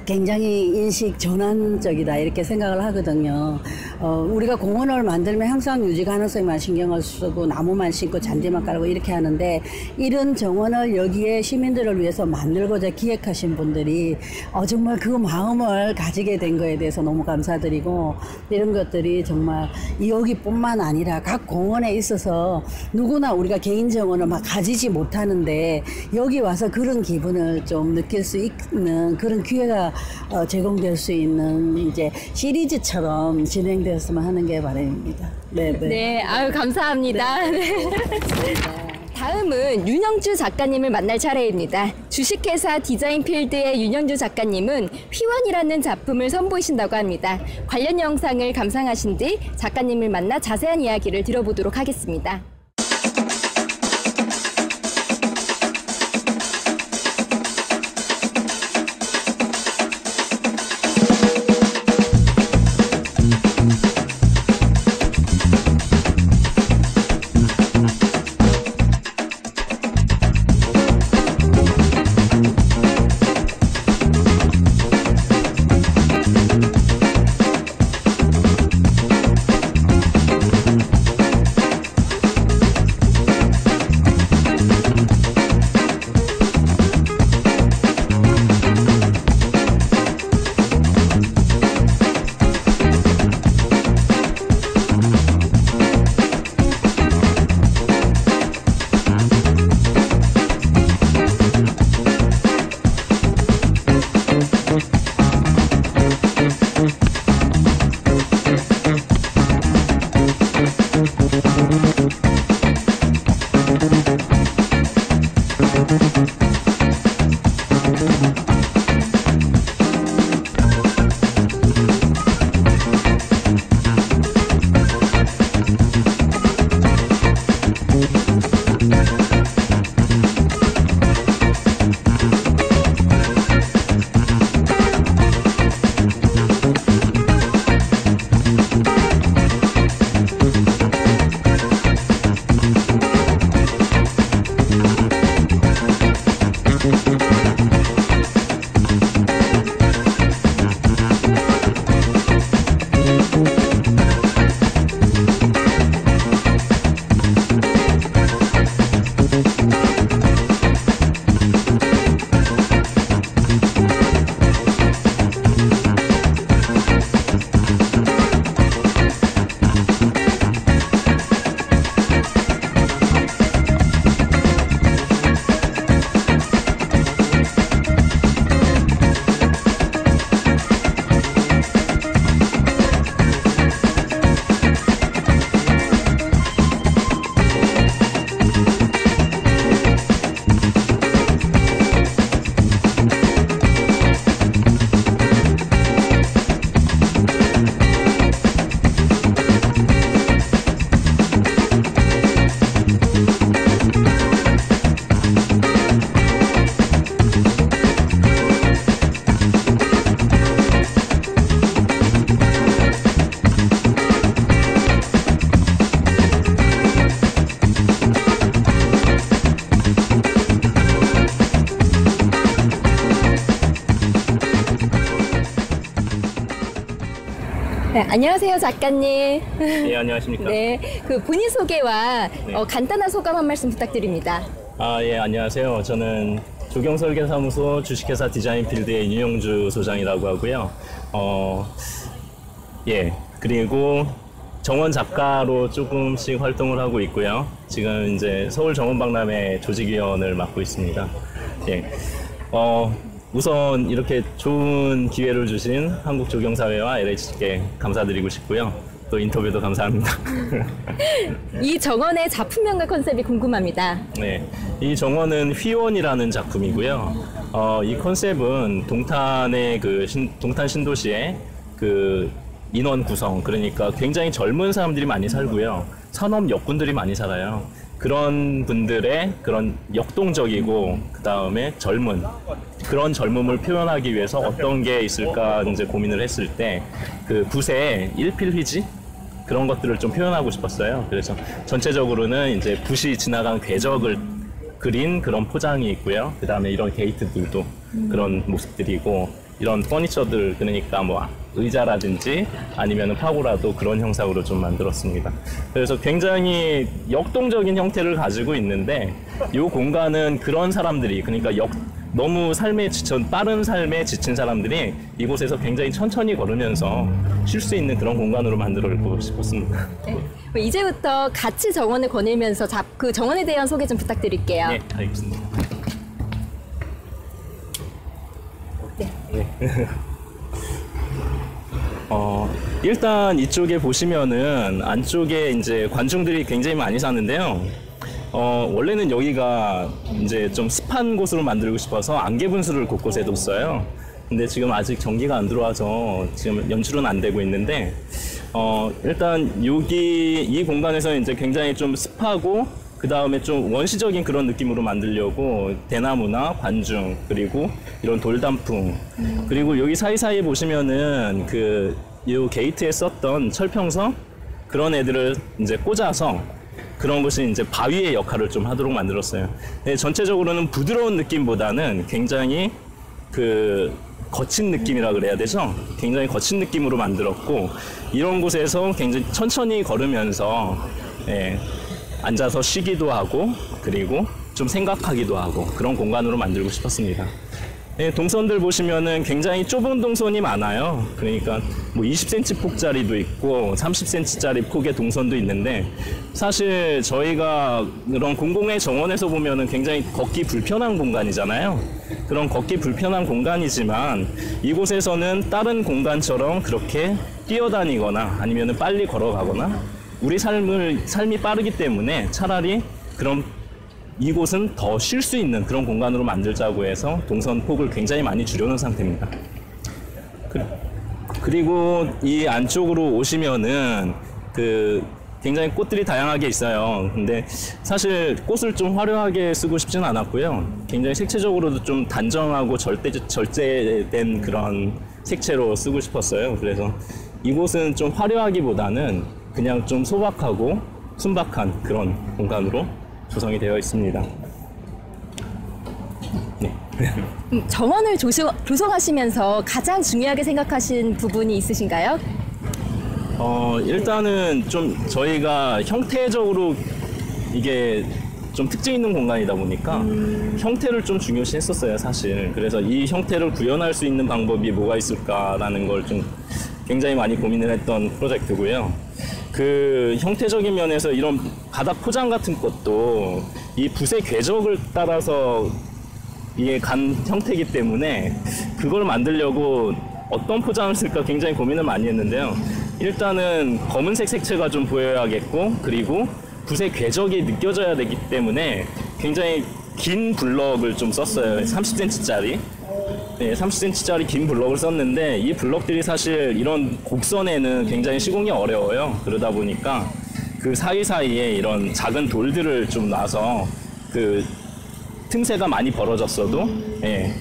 Speaker 10: 굉장히 인식 전환적이다, 이렇게 생각을 하거든요. 우리가 공원을 만들면 항상 유지 가능성에만 신경을 쓰고 나무만 심고 잔디만 깔고 이렇게 하는데, 이런 정원을 여기에 시민들을 위해서 만들고자 기획하신 분들이 정말 그 마음을 가지게 된 거에 대해서 너무 감사드리고, 이런 것들이 정말 여기뿐만 아니라 각 공원에 있어서 누구나 우리가 개인 정원을 막 가지지 못하는데 여기 와서 그런 기분을 좀 느낄 수 있는 그런 기회가 제공될 수 있는 이제 시리즈처럼 진행되었으면 하는 게 바람입니다.
Speaker 1: 네, 아유, 감사합니다. 네. 다음은 윤영주 작가님을 만날 차례입니다. 주식회사 디자인필드의 윤영주 작가님은 휘원이라는 작품을 선보이신다고 합니다. 관련 영상을 감상하신 뒤 작가님을 만나 자세한 이야기를 들어보도록 하겠습니다. 안녕하세요, 작가님.
Speaker 11: 네, 안녕하십니까.
Speaker 1: 네, 그 본인 소개와 간단한 소감 한 말씀 부탁드립니다.
Speaker 11: 예, 안녕하세요. 저는 조경설계사무소 주식회사 디자인필드의 윤용주 소장이라고 하고요. 예, 그리고 정원 작가로 조금씩 활동을 하고 있고요. 지금 이제 서울 정원박람회 조직위원을 맡고 있습니다. 예, 우선 이렇게 좋은 기회를 주신 한국조경사회와 LH께 감사드리고 싶고요. 또 인터뷰도 감사합니다.
Speaker 1: 이 정원의 작품명과 컨셉이 궁금합니다.
Speaker 11: 네, 이 정원은 휘원이라는 작품이고요. 이 컨셉은 동탄의 동탄 신도시의 그 인원 구성, 그러니까 굉장히 젊은 사람들이 많이 살고요. 산업 역군들이 많이 살아요. 그런 분들의 그런 역동적이고 그 다음에 젊은 그런 젊음을 표현하기 위해서 어떤 게 있을까 이제 고민을 했을 때 그 붓의 일필휘지 그런 것들을 좀 표현하고 싶었어요. 그래서 전체적으로는 이제 붓이 지나간 궤적을 그린 그런 포장이 있고요. 그 다음에 이런 게이트들도 그런 모습들이고 이런 퍼니처들 그러니까 뭐 의자라든지 아니면 파고라도 그런 형상으로 좀 만들었습니다. 그래서 굉장히 역동적인 형태를 가지고 있는데 이 공간은 그런 사람들이 그러니까 너무 빠른 삶에 지친 사람들이 이곳에서 굉장히 천천히 걸으면서 쉴 수 있는 그런 공간으로 만들고 싶었습니다.
Speaker 1: 네. 이제부터 같이 정원을 거닐면서 그 정원에 대한 소개 좀 부탁드릴게요.
Speaker 11: 네, 알겠습니다.
Speaker 1: 네.
Speaker 11: 일단 이쪽에 보시면은 안쪽에 이제 관중들이 굉장히 많이 사는데요. 원래는 여기가 이제 좀 습한 곳으로 만들고 싶어서 안개 분수를 곳곳에 뒀어요. 근데 지금 아직 전기가 안 들어와서 지금 연출은 안 되고 있는데, 일단 이 공간에서 이제 굉장히 좀 습하고 그 다음에 좀 원시적인 그런 느낌으로 만들려고 대나무나 관중 그리고 이런 돌단풍 그리고 여기 사이사이에 보시면은 요 게이트에 썼던 철평성 그런 애들을 이제 꽂아서 그런 것이 이제 바위의 역할을 좀 하도록 만들었어요. 네, 전체적으로는 부드러운 느낌보다는 굉장히 거친 느낌이라 그래야 되죠? 굉장히 거친 느낌으로 만들었고 이런 곳에서 굉장히 천천히 걸으면서 앉아서 쉬기도 하고 그리고 좀 생각하기도 하고 그런 공간으로 만들고 싶었습니다. 네, 동선들 보시면은 굉장히 좁은 동선이 많아요. 그러니까 뭐 20cm 폭짜리도 있고 30cm짜리 폭의 동선도 있는데 사실 저희가 그런 공공의 정원에서 보면은 굉장히 걷기 불편한 공간이잖아요. 그런 걷기 불편한 공간이지만 이곳에서는 다른 공간처럼 그렇게 뛰어다니거나 아니면은 빨리 걸어가거나 우리 삶이 빠르기 때문에 차라리 그런 이곳은 더 쉴 수 있는 그런 공간으로 만들자고 해서 동선 폭을 굉장히 많이 줄여놓은 상태입니다. 그리고 이 안쪽으로 오시면은 굉장히 꽃들이 다양하게 있어요. 근데 사실 꽃을 좀 화려하게 쓰고 싶지는 않았고요. 굉장히 색채적으로도 좀 단정하고 절제된 그런 색채로 쓰고 싶었어요. 그래서 이곳은 좀 화려하기보다는 그냥 좀 소박하고 순박한 그런 공간으로 조성이 되어 있습니다. 네.
Speaker 1: 정원을 조성하시면서 가장 중요하게 생각하신 부분이 있으신가요?
Speaker 11: 일단은 좀 저희가 형태적으로 이게 좀 특징 있는 공간이다 보니까 형태를 좀 중요시 했었어요, 사실. 그래서 이 형태를 구현할 수 있는 방법이 뭐가 있을까라는 걸 좀 굉장히 많이 고민을 했던 프로젝트고요. 형태적인 면에서 이런 바닥 포장 같은 것도 이 붓의 궤적을 따라서 이게 간 형태이기 때문에 그걸 만들려고 어떤 포장을 쓸까 굉장히 고민을 많이 했는데요. 일단은 검은색 색채가 좀 보여야겠고 그리고 붓의 궤적이 느껴져야 되기 때문에 굉장히 긴 블럭을 좀 썼어요. 30cm짜리. 네, 30cm짜리 긴 블럭을 썼는데 이 블럭들이 사실 이런 곡선에는 굉장히 시공이 어려워요. 그러다 보니까 그 사이사이에 이런 작은 돌들을 좀 놔서 틈새가 많이 벌어졌어도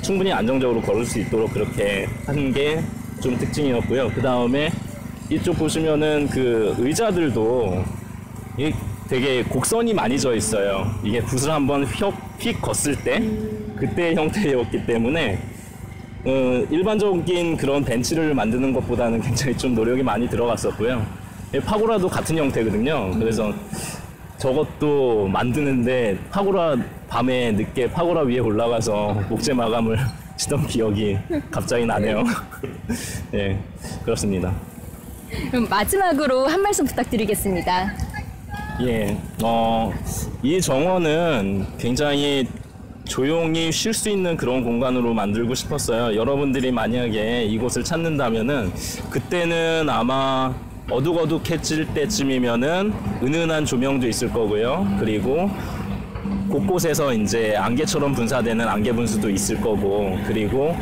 Speaker 11: 충분히 안정적으로 걸을 수 있도록 그렇게 한 게 좀 특징이었고요. 그 다음에 이쪽 보시면은 의자들도 되게 곡선이 많이 져 있어요. 이게 붓을 한번 휙 걷을 때 그때의 형태였기 때문에 일반적인 그런 벤치를 만드는 것보다는 굉장히 좀 노력이 많이 들어갔었고요. 파고라도 같은 형태거든요. 그래서 저것도 만드는데 파고라 밤에 늦게 파고라 위에 올라가서 목재 마감을 치던 기억이 갑자기 나네요. 네, 그렇습니다.
Speaker 1: 그럼 마지막으로 한 말씀 부탁드리겠습니다.
Speaker 11: 예, 이 정원은 굉장히 조용히 쉴 수 있는 그런 공간으로 만들고 싶었어요. 여러분들이 만약에 이곳을 찾는다면은 그때는 아마 어둑어둑해질 때쯤이면은 은은한 조명도 있을 거고요. 그리고 곳곳에서 이제 안개처럼 분사되는 안개 분수도 있을 거고, 그리고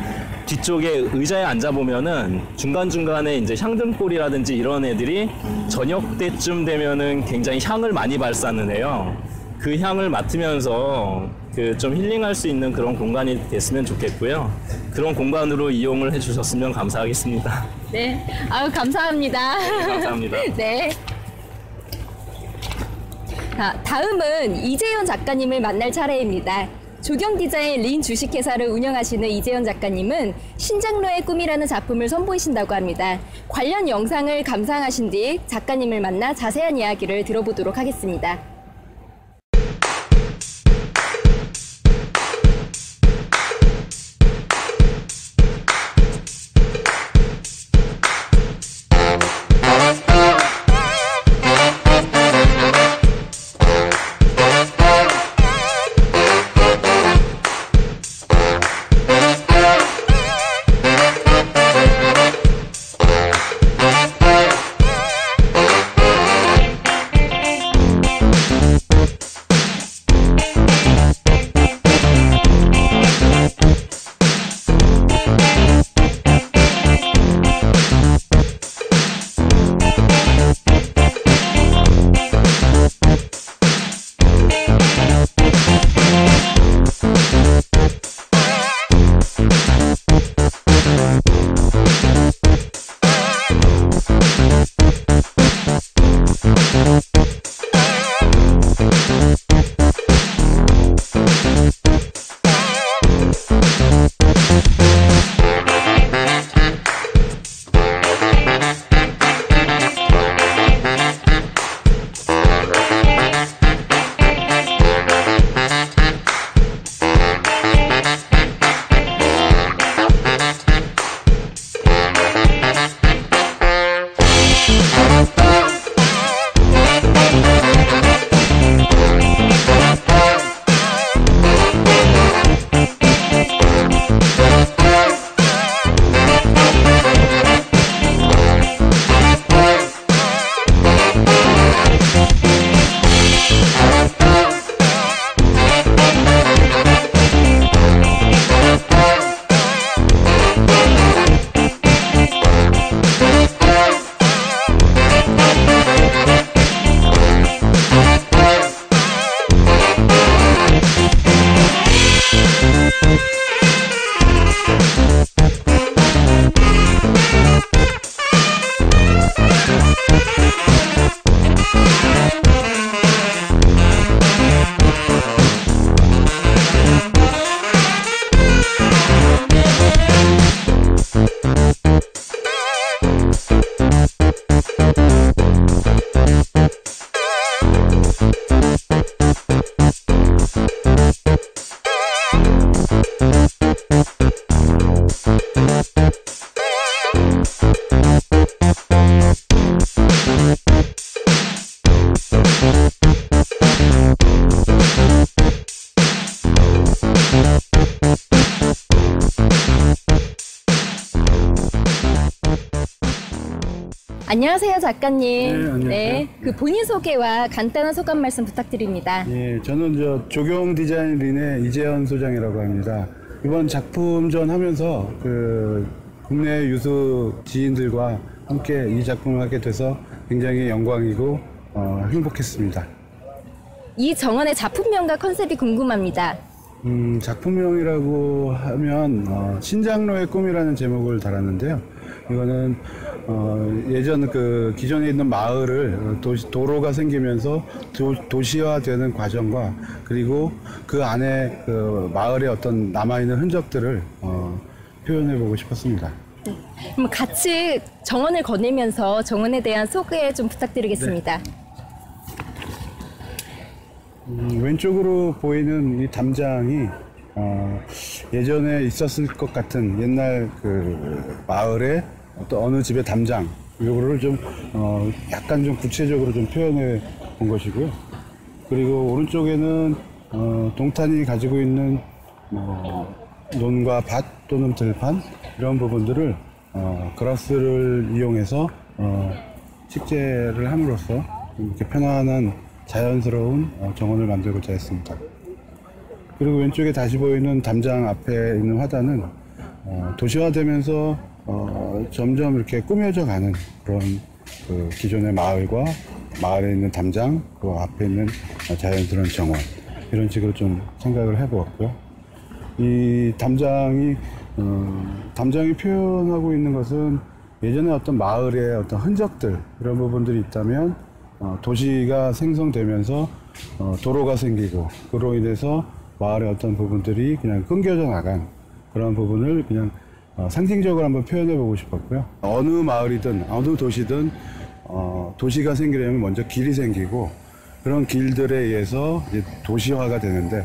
Speaker 11: 뒤쪽에 의자에 앉아 보면은 중간중간에 이제 향등골이라든지 이런 애들이 저녁 때쯤 되면은 굉장히 향을 많이 발산을 해요. 그 향을 맡으면서 그 좀 힐링할 수 있는 그런 공간이 됐으면 좋겠고요. 그런 공간으로 이용을 해주셨으면 감사하겠습니다.
Speaker 1: 네, 아유 감사합니다.
Speaker 11: 네, 감사합니다.
Speaker 1: 네. 자, 다음은 이재현 작가님을 만날 차례입니다. 조경 디자인 린 주식회사를 운영하시는 이재현 작가님은 신장로의 꿈이라는 작품을 선보이신다고 합니다. 관련 영상을 감상하신 뒤 작가님을 만나 자세한 이야기를 들어보도록 하겠습니다. 안녕하세요, 작가님.
Speaker 12: 네, 안녕하세요.
Speaker 1: 그 본인 소개와 간단한 소감 말씀 부탁드립니다.
Speaker 12: 예, 저는 조경 디자인린의 이재현 소장이라고 합니다. 이번 작품전 하면서 국내 유수 지인들과 함께 이 작품을 하게 돼서 굉장히 영광이고 행복했습니다.
Speaker 1: 이 정원의 작품명과 컨셉이 궁금합니다.
Speaker 12: 작품명이라고 하면 신장로의 꿈이라는 제목을 달았는데요. 이거는 예전 기존에 있는 마을을 도로가 생기면서 도시화되는 과정과 그리고 그 안에 마을의 어떤 남아있는 흔적들을 표현해보고 싶었습니다.
Speaker 1: 그럼 같이 정원을 거닐면서 정원에 대한 소개 좀 부탁드리겠습니다.
Speaker 12: 왼쪽으로 보이는 이 담장이 예전에 있었을 것 같은 옛날 그 마을의 어떤 어느 집의 담장, 이거를 좀 약간 좀 구체적으로 좀 표현해 본 것이고요. 그리고 오른쪽에는 동탄이 가지고 있는 논과 밭 또는 들판 이런 부분들을 그라스를 이용해서 식재를 함으로써 이렇게 편안한 자연스러운 정원을 만들고자 했습니다. 그리고 왼쪽에 다시 보이는 담장 앞에 있는 화단은 도시화되면서 점점 이렇게 꾸며져 가는 그런 그 기존의 마을과 마을에 있는 담장, 그 앞에 있는 자연스러운 정원, 이런 식으로 좀 생각을 해보았고요. 이 담장이 표현하고 있는 것은 예전에 어떤 마을의 어떤 흔적들, 이런 부분들이 있다면 도시가 생성되면서 도로가 생기고, 그로 인해서 마을의 어떤 부분들이 그냥 끊겨져 나간 그런 부분을 그냥 상징적으로 한번 표현해 보고 싶었고요. 어느 마을이든 어느 도시든 도시가 생기려면 먼저 길이 생기고, 그런 길들에 의해서 이제 도시화가 되는데,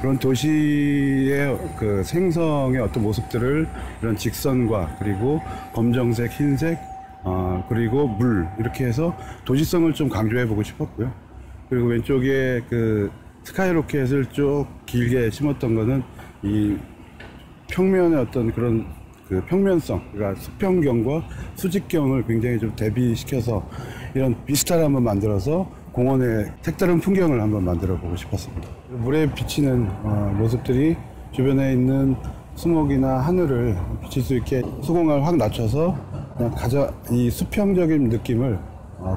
Speaker 12: 그런 도시의 그 생성의 어떤 모습들을 이런 직선과 그리고 검정색, 흰색, 그리고 물, 이렇게 해서 도시성을 좀 강조해 보고 싶었고요. 그리고 왼쪽에 그 스카이로켓을 쭉 길게 심었던 거는 이 평면의 어떤 그런 그 평면성, 그러니까 수평경과 수직경을 굉장히 좀 대비시켜서 이런 비스타를 한번 만들어서 공원의 색다른 풍경을 한번 만들어 보고 싶었습니다. 물에 비치는 모습들이 주변에 있는 수목이나 하늘을 비칠 수 있게 수공을 확 낮춰서 그냥 이 수평적인 느낌을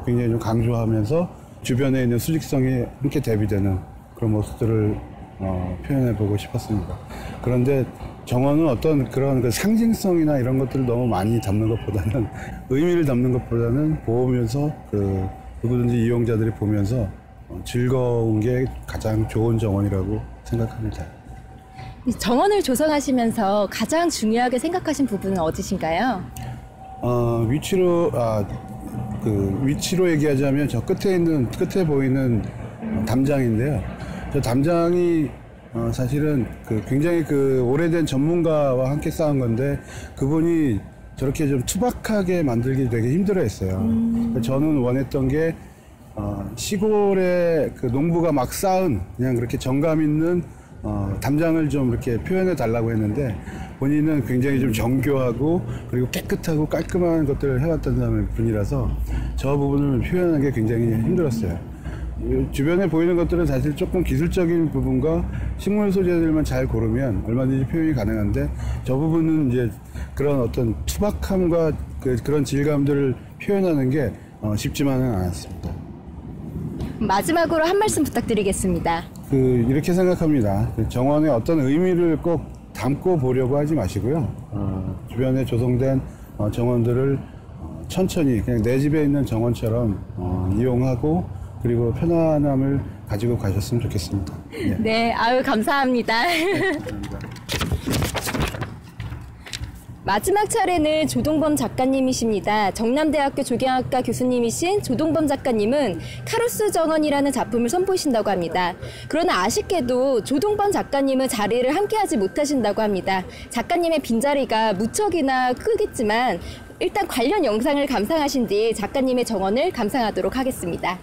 Speaker 12: 굉장히 좀 강조하면서 주변에 있는 수직성이 함께 대비되는 그런 모습들을 표현해 보고 싶었습니다. 그런데 정원은 어떤 그런 그 상징성이나 이런 것들을 너무 많이 담는 것보다는, 의미를 담는 것보다는 보면서 누구든지 이용자들이 보면서 즐거운 게 가장 좋은 정원이라고 생각합니다.
Speaker 1: 정원을 조성하시면서 가장 중요하게 생각하신 부분은 어디신가요?
Speaker 12: 위치로 얘기하자면 저 끝에 보이는 담장인데요. 저 담장이 사실은 굉장히 오래된 전문가와 함께 쌓은 건데, 그분이 저렇게 좀 투박하게 만들기 되게 힘들어 했어요. 저는 원했던 게 시골의 그 농부가 막 쌓은 그냥 그렇게 정감 있는 담장을 좀 이렇게 표현해 달라고 했는데, 본인은 굉장히 좀 정교하고 그리고 깨끗하고 깔끔한 것들을 해왔던 분이라서 저 부분을 표현하는 게 굉장히 힘들었어요. 주변에 보이는 것들은 사실 조금 기술적인 부분과 식물 소재들만 잘 고르면 얼마든지 표현이 가능한데, 저 부분은 이제 그런 어떤 투박함과 그런 질감들을 표현하는 게 쉽지만은 않았습니다.
Speaker 1: 마지막으로 한 말씀 부탁드리겠습니다.
Speaker 12: 이렇게 생각합니다. 정원의 어떤 의미를 꼭 담고 보려고 하지 마시고요. 주변에 조성된 정원들을 천천히 그냥 내 집에 있는 정원처럼 이용하고, 그리고 편안함을 가지고 가셨으면 좋겠습니다. 예.
Speaker 1: 네, 아유 감사합니다.
Speaker 12: 감사합니다.
Speaker 1: 마지막 차례는 조동범 작가님이십니다. 정남대학교 조경학과 교수님이신 조동범 작가님은 카루스 정원이라는 작품을 선보이신다고 합니다. 그러나 아쉽게도 조동범 작가님은 자리를 함께하지 못하신다고 합니다. 작가님의 빈자리가 무척이나 크겠지만 일단 관련 영상을 감상하신 뒤 작가님의 정원을 감상하도록 하겠습니다.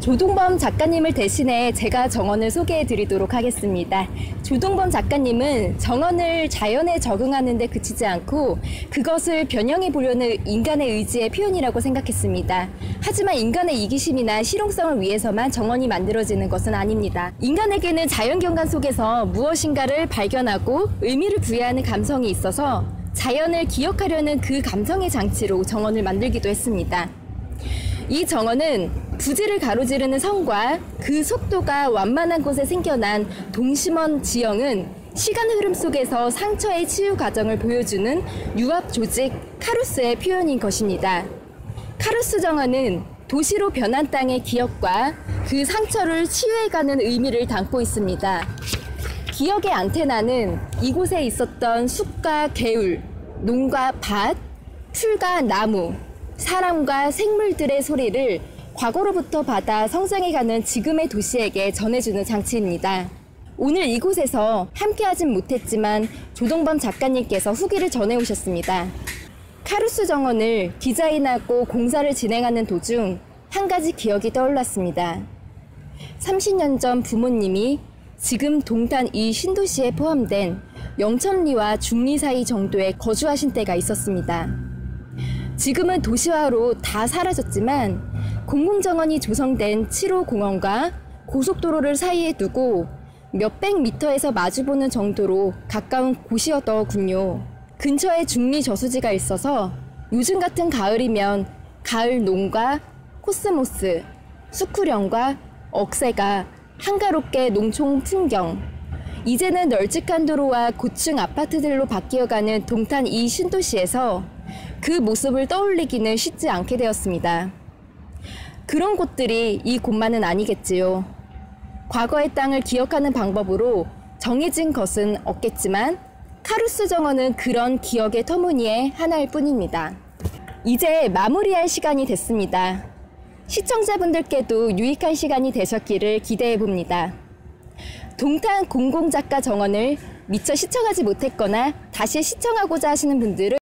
Speaker 1: 조동범 작가님을 대신해 제가 정원을 소개해 드리도록 하겠습니다. 조동범 작가님은 정원을 자연에 적응하는 데 그치지 않고 그것을 변형해 보려는 인간의 의지의 표현이라고 생각했습니다. 하지만 인간의 이기심이나 실용성을 위해서만 정원이 만들어지는 것은 아닙니다. 인간에게는 자연경관 속에서 무엇인가를 발견하고 의미를 부여하는 감성이 있어서 자연을 기억하려는 그 감성의 장치로 정원을 만들기도 했습니다. 이 정원은 부지를 가로지르는 성과 그 속도가 완만한 곳에 생겨난 동심원 지형은 시간 흐름 속에서 상처의 치유 과정을 보여주는 융합 조직 카루스의 표현인 것입니다. 카루스 정원은 도시로 변한 땅의 기억과 그 상처를 치유해가는 의미를 담고 있습니다. 기억의 안테나는 이곳에 있었던 숲과 개울, 농과 밭, 풀과 나무, 사람과 생물들의 소리를 과거로부터 받아 성장해가는 지금의 도시에게 전해주는 장치입니다. 오늘 이곳에서 함께하진 못했지만 조동범 작가님께서 후기를 전해오셨습니다. 카루스 정원을 디자인하고 공사를 진행하는 도중 한 가지 기억이 떠올랐습니다. 30년 전 부모님이 지금 동탄 이 신도시에 포함된 영천리와 중리 사이 정도에 거주하신 때가 있었습니다. 지금은 도시화로 다 사라졌지만 공공정원이 조성된 7호 공원과 고속도로를 사이에 두고 몇백 미터에서 마주보는 정도로 가까운 곳이었더군요. 근처에 중리 저수지가 있어서 요즘 같은 가을이면 가을 농과 코스모스, 수쿠령과 억새가 한가롭게 농촌 풍경, 이제는 널찍한 도로와 고층 아파트들로 바뀌어가는 동탄 이 신도시에서 그 모습을 떠올리기는 쉽지 않게 되었습니다. 그런 곳들이 이 곳만은 아니겠지요. 과거의 땅을 기억하는 방법으로 정해진 것은 없겠지만 카루스 정원은 그런 기억의 터무니의 하나일 뿐입니다. 이제 마무리할 시간이 됐습니다. 시청자분들께도 유익한 시간이 되셨기를 기대해 봅니다. 동탄 공공작가 정원을 미처 시청하지 못했거나 다시 시청하고자 하시는 분들은